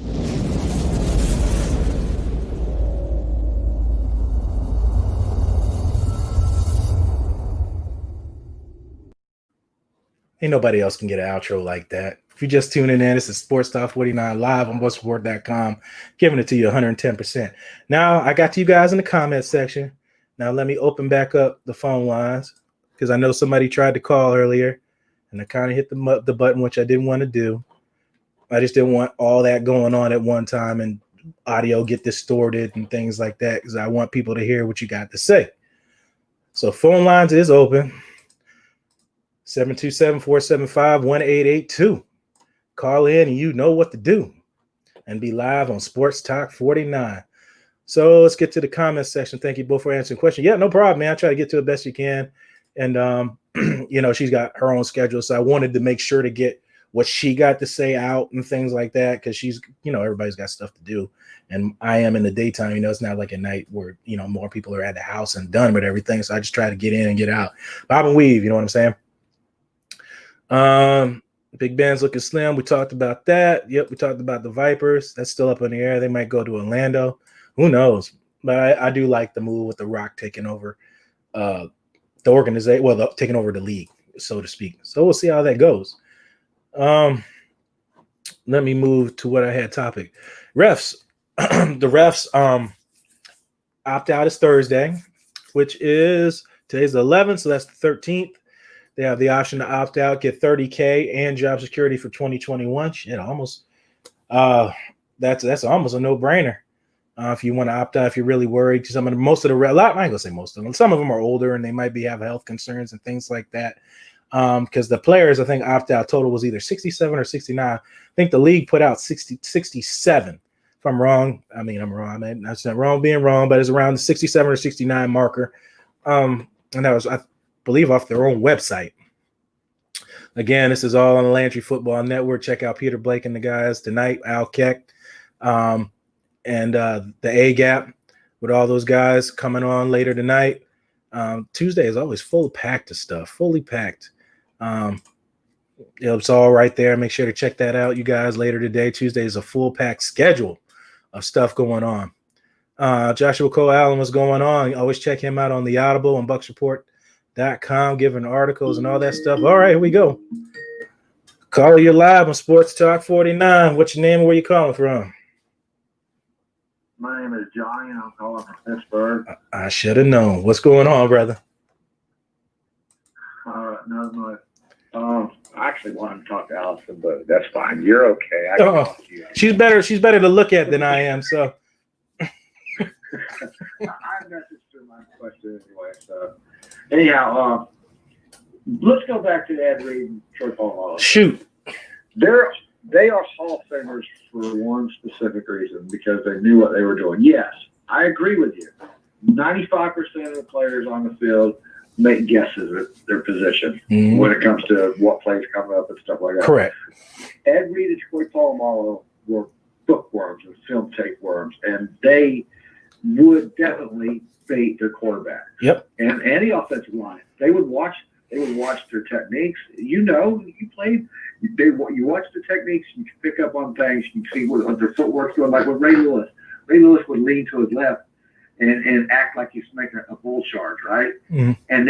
Ain't nobody else can get an outro like that. If you're just tuning in, this is Sports Talk 49 live on BucsReport.com, giving it to you 110%. Now, I got to you guys in the comments section. Now, let me open back up the phone lines because I know somebody tried to call earlier, and I kind of hit the button, which I didn't want to do. I just didn't want all that going on at one time and audio get distorted and things like that because I want people to hear what you got to say. So phone lines is open. 727-475-1882. Call in and you know what to do and be live on Sports Talk 49. So let's get to the comments section. Thank you both for answering questions. Yeah, no problem, man. I try to get to it best you can. And, she's got her own schedule. So I wanted to make sure to get what she got to say out and things like that, because she's, everybody's got stuff to do. And I am in the daytime, it's not like at night where, more people are at the house and done with everything. So I just try to get in and get out. Bob and weave, you know what I'm saying? Big Ben's looking slim. We talked about that. Yep, we talked about the Vipers. That's still up in the air. They might go to Orlando. Who knows? But I do like the move with The Rock taking over the organization, taking over the league, so to speak. So we'll see how that goes. Let me move to what I had topic. Refs. The refs opt out is Thursday, which is today's the 11th, so that's the 13th. They have the option to opt out, get $30K and job security for 2021. Shit, almost. That's almost a no-brainer. If you want to opt out, if you're really worried, because most of the I ain't gonna say most of them. Some of them are older and they might have health concerns and things like that. Because the players, I think, opt out total was either 67 or 69. I think the league put out 67. If I'm wrong, I'm wrong. That's not wrong being wrong, but it's around the 67 or 69 marker. And that was, I believe, off their own website. Again, this is all on the Landry Football Network. Check out Peter Blake and the guys tonight, Al Keck, and the A Gap with all those guys coming on later tonight. Tuesday is always full packed of stuff, fully packed. It's all right there. Make sure to check that out, you guys, later today. Tuesday is a full packed schedule of stuff going on. Joshua Cole Allen was going on. Always check him out on the Audible and BucsReport.com, giving articles and all that stuff. All right, here we go. Caller, you're live on Sports Talk 49. What's your name and where you calling from? My name is Johnny, and I'm calling from Pittsburgh. I should have known. What's going on, brother? All right, not much. I actually wanted to talk to Allison, but that's fine. You're okay. I can talk to you. She's better to look at than I am, so. I messaged her my question anyway. So, anyhow, let's go back to Ed Reed and Troy Polamalu. Shoot. They are Hall of Famers for one specific reason, because they knew what they were doing. Yes, I agree with you. 95% of the players on the field make guesses at their position when it comes to what plays coming up and stuff like that. Correct. Ed Reed and Troy Polamalu were bookworms and film tape worms, and they would definitely bait their quarterback. Yep. And any offensive line. They would watch their techniques. You played. You watch the techniques. You can pick up on things. You can see what their footwork's doing. Like with Ray Lewis. Ray Lewis would lean to his left and act like he's making a bull charge, right? Mm-hmm. And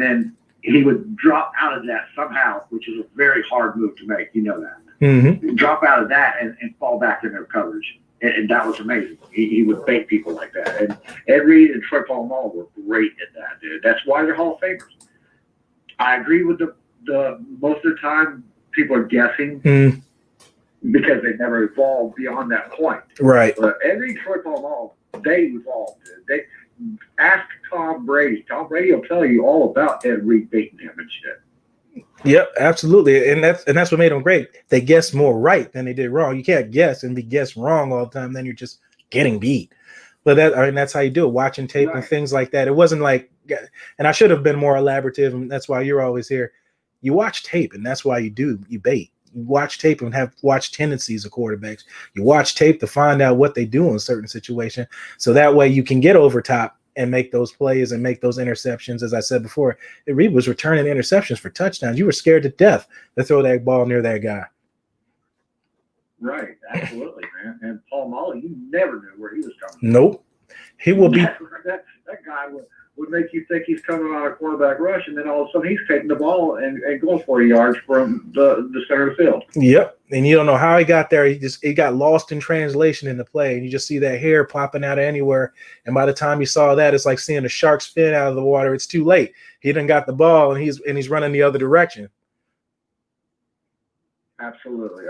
then he would drop out of that somehow, which is a very hard move to make. You know that. Mm-hmm. Drop out of that and fall back in their coverage. And that was amazing. He would bait people like that. And Ed Reed and Troy Polamalu were great at that, dude. That's why they're Hall of Famers. I agree with the most of the time people are guessing because they never evolved beyond that point. Right. But Ed Reed and Troy Polamalu, they evolved. They ask Tom Brady. Tom Brady will tell you all about Ed Reed baiting him and shit. Yep, absolutely. And that's what made them great. They guessed more right than they did wrong. You can't guess and be guessed wrong all the time, then you're just getting beat. But that's how you do it, watching tape and things like that. It wasn't like, and I should have been more elaborative, and that's why you're always here. You watch tape, and that's why you bait. You watch tape and watch tendencies of quarterbacks. You watch tape to find out what they do in a certain situation, so that way you can get over top and make those plays and make those interceptions. As I said before, Reed was returning interceptions for touchdowns. You were scared to death to throw that ball near that guy. Right, absolutely, man. And Polamalu, you never knew where he was coming from. Nope. He will be. That guy would make you think he's coming on a quarterback rush, and then all of a sudden he's taking the ball and going 40 yards from the center of the field. Yep. And you don't know how he got there. He got lost in translation in the play, and you just see that hair popping out of anywhere. And by the time you saw that, it's like seeing a shark's fin out of the water. It's too late. He done got the ball, and he's running the other direction. Absolutely.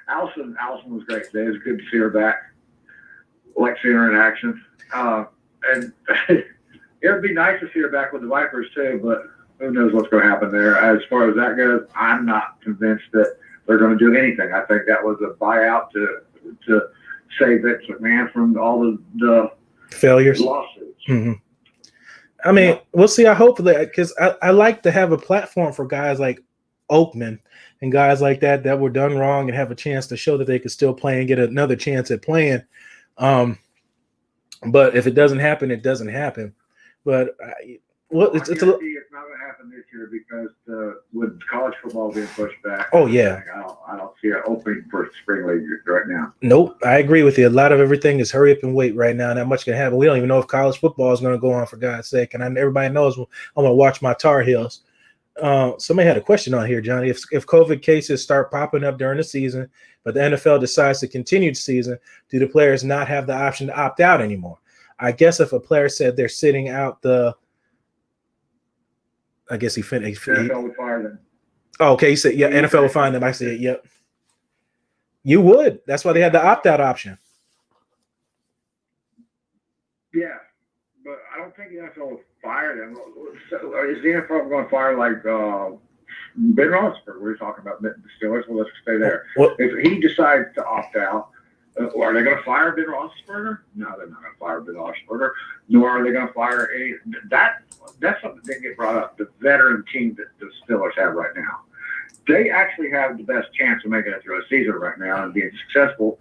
Allison was great today. It was good to see her back. Like seeing her in action. And it would be nice to see her back with the Vipers too, but who knows what's going to happen there. As far as that goes, I'm not convinced that they're going to do anything. I think that was a buyout to save Vince McMahon from all the failures, lawsuits. Mm-hmm. I mean, we'll see. I hope that, because I like to have a platform for guys like Oakman and guys like that were done wrong and have a chance to show that they could still play and get another chance at playing. But if it doesn't happen, it doesn't happen. But it's not going to happen this year because with college football being pushed back. Oh yeah, I don't see an opening for spring league right now. Nope, I agree with you. A lot of everything is hurry up and wait right now. Not much can happen. We don't even know if college football is going to go on, for God's sake. And everybody knows I'm going to watch my Tar Heels. Somebody had a question on here, Johnny. If COVID cases start popping up during the season, but the NFL decides to continue the season, do the players not have the option to opt out anymore? I guess if a player said they're sitting out I guess he finished. NFL would fire them. Oh, okay. He said, yeah, NFL would fine them. I said, yep. You would. That's why they had the opt-out option. Yeah, but I don't think the NFL would fire them. Is the NFL going to fire like Ben Roethlisberger? We're talking about the Steelers. Well, let's stay there. If he decides to opt out, are they going to fire Ben Roethlisberger? No, they're not going to fire Ben Roethlisberger. Nor are they going to fire any. That's something that get brought up. The veteran team that the Steelers have right now, they actually have the best chance of making it through a season right now and being successful,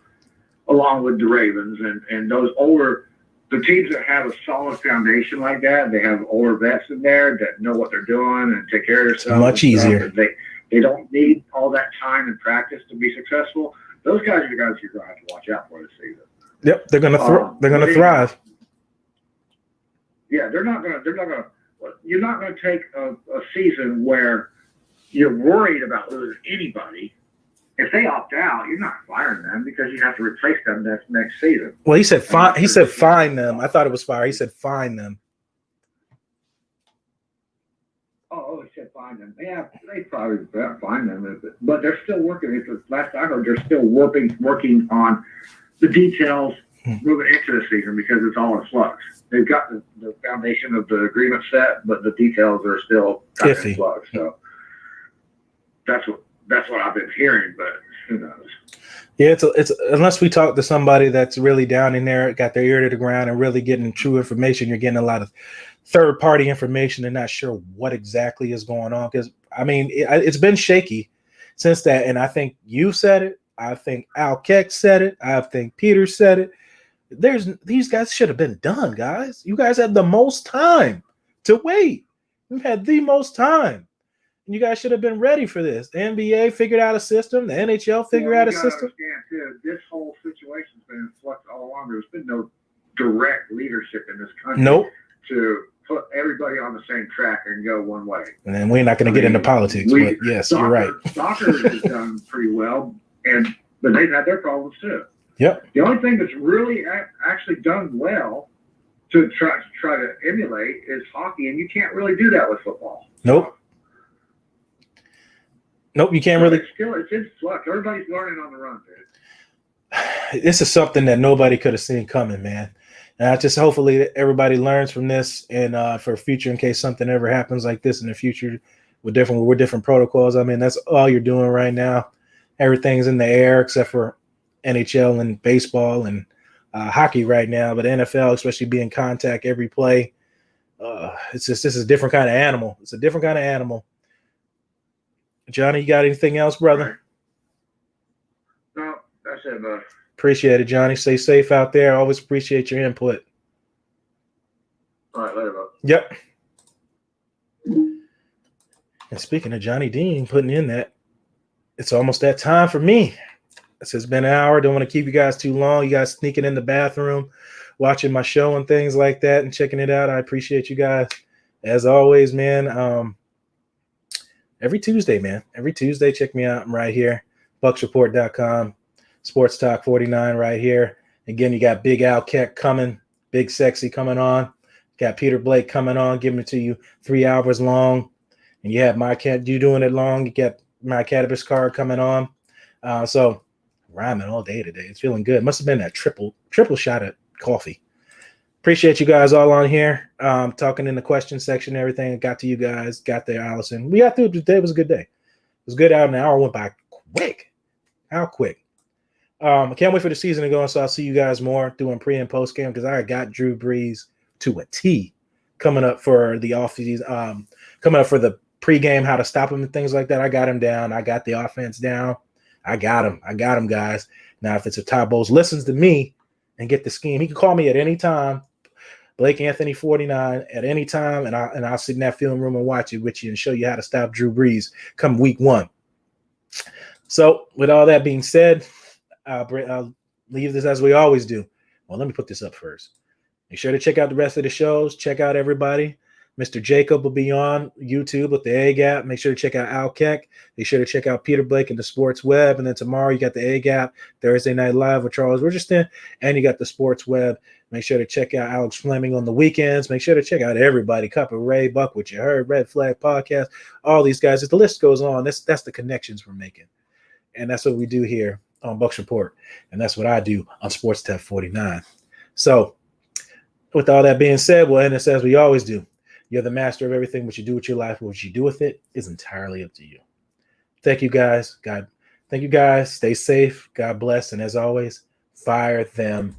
along with the Ravens and those older. The teams that have a solid foundation like that, they have older vets in there that know what they're doing and take care of themselves. Much easier. They don't need all that time and practice to be successful. Those guys are the guys you're going to have to watch out for this season. Yep, they're going to thrive. Yeah, they're not going to. You're not going to take a season where you're worried about losing anybody. If they opt out, you're not firing them because you have to replace them next season. Well, he said fine. He said fine them. I thought it was fire. He said fine them. Oh, he said fine them. Yeah, they probably fine them, but they're still working. Last I heard, they're still working on the details moving into the season because it's all in flux. They've got the foundation of the agreement set, but the details are still kind of in flux. So that's what I've been hearing, but who knows? Yeah, it's unless we talk to somebody that's really down in there, got their ear to the ground, and really getting true information. You're getting a lot of third-party information and not sure what exactly is going on. Because I mean, it's been shaky since that, and I think you said it. I think Al Keck said it. I think Peter said it. These guys should have been done, guys. You guys had the most time to wait. You've had the most time. You guys should have been ready for this. The NBA figured out a system. The NHL figured out a system. Too, this whole situation's been in flux all along. There's been no direct leadership in this country to put everybody on the same track and go one way. And then we're not going to get into politics. But yes, you're right. Soccer has done pretty well, but they've had their problems too. Yep. The only thing that's really actually done well to try to emulate is hockey, and you can't really do that with football. Nope, you can't really. It's in flux. Everybody's learning on the run, dude. This is something that nobody could have seen coming, man. And I just hopefully everybody learns from this, and for future, in case something ever happens like this in the future with different protocols. I mean, that's all you're doing right now. Everything's in the air except for NHL and baseball and hockey right now, but NFL, especially being contact every play, this is a different kind of animal. It's a different kind of animal. Johnny, you got anything else, brother? No, that's it, bud. Appreciate it, Johnny. Stay safe out there. Always appreciate your input. All right, later, bud. Yep. And speaking of Johnny Dean putting in that, it's almost that time for me. It's been an hour. Don't want to keep you guys too long. You guys sneaking in the bathroom, watching my show and things like that and checking it out. I appreciate you guys. As always, man, every Tuesday, check me out. I'm right here, bucksreport.com, Sports Talk 49 right here. Again, you got Big Al Keck coming, Big Sexy coming on. Got Peter Blake coming on, giving it to you 3 hours long. And you have you doing it long. You got my cannabis card coming on. So rhyming all day today. It's feeling good. Must have been that triple shot of coffee. Appreciate you guys all on here. Talking in the question section, everything. Got to you guys. Got there, Allison. We got through it today. It was a good day. It was good. Out an hour went by quick. How quick? I can't wait for the season to go. So I'll see you guys more doing pre and post game because I got Drew Brees to a T coming up for the offseason. Coming up for the pregame, how to stop him and things like that. I got him down. I got the offense down. I got him, guys. Now, if it's a Todd Bowles listens to me and get the scheme, he can call me at any time. Blake Anthony 49 at any time, and I'll sit in that film room and watch it with you and show you how to stop Drew Brees come week 1. So, with all that being said, I'll leave this as we always do. Well, let me put this up first. Make sure to check out the rest of the shows. Check out everybody. Mr. Jacob will be on YouTube with the A-Gap. Make sure to check out Al Keck. Be sure to check out Peter Blake and the Sports Web. And then tomorrow you got the A-Gap, Thursday Night Live with Charles Richardson, and you got the Sports Web. Make sure to check out Alex Fleming on the weekends. Make sure to check out everybody. Cup of Ray, Buck, What You Heard, Red Flag Podcast, all these guys. As the list goes on, that's the connections we're making. And that's what we do here on Bucs Report. And that's what I do on Sports Tech 49. So with all that being said, we'll end this as we always do. You're the master of everything. What you do with your life, what you do with it is entirely up to you. Thank you, guys. Thank you, guys. Stay safe. God bless. And as always, fire them.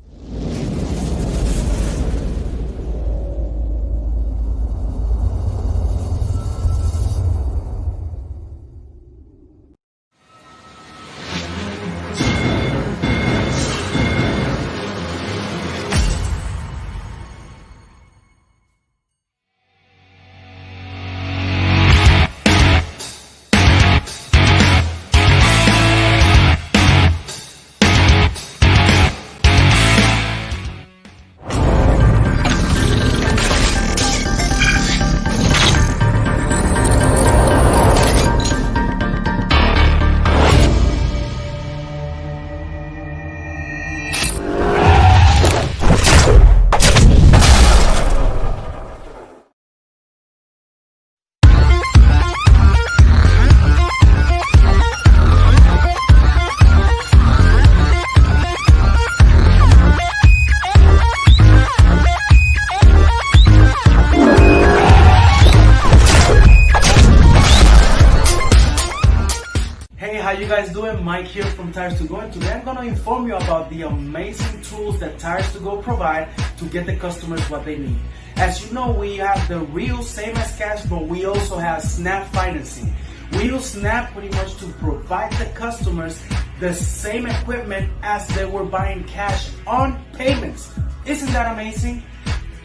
Mike here from Tires to Go, and today I'm going to inform you about the amazing tools that Tires to Go provide to get the customers what they need. As you know, we have the real same as cash, but we also have Snap financing. We use Snap pretty much to provide the customers the same equipment as they were buying cash on payments. Isn't that amazing?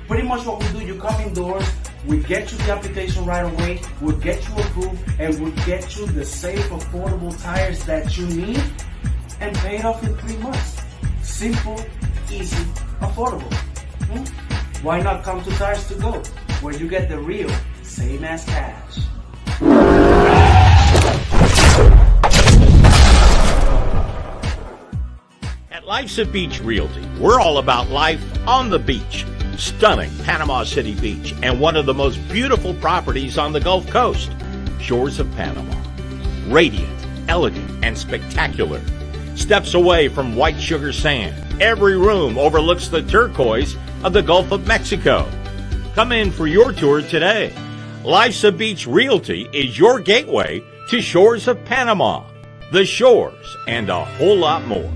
Pretty much what we do, you come indoors, we get you the application right away, we'll get you approved, and we'll get you the safe, affordable tires that you need, and pay it off in 3 months. Simple, easy, affordable. Why not come to Tires to Go, where you get the real, same as cash. At Life's a Beach Realty, we're all about life on the beach. Stunning Panama City Beach and one of the most beautiful properties on the Gulf Coast, Shores of Panama. Radiant, elegant, and spectacular. Steps away from white sugar sand, every room overlooks the turquoise of the Gulf of Mexico. Come in for your tour today. Life's a Beach Realty is your gateway to Shores of Panama, the shores, and a whole lot more.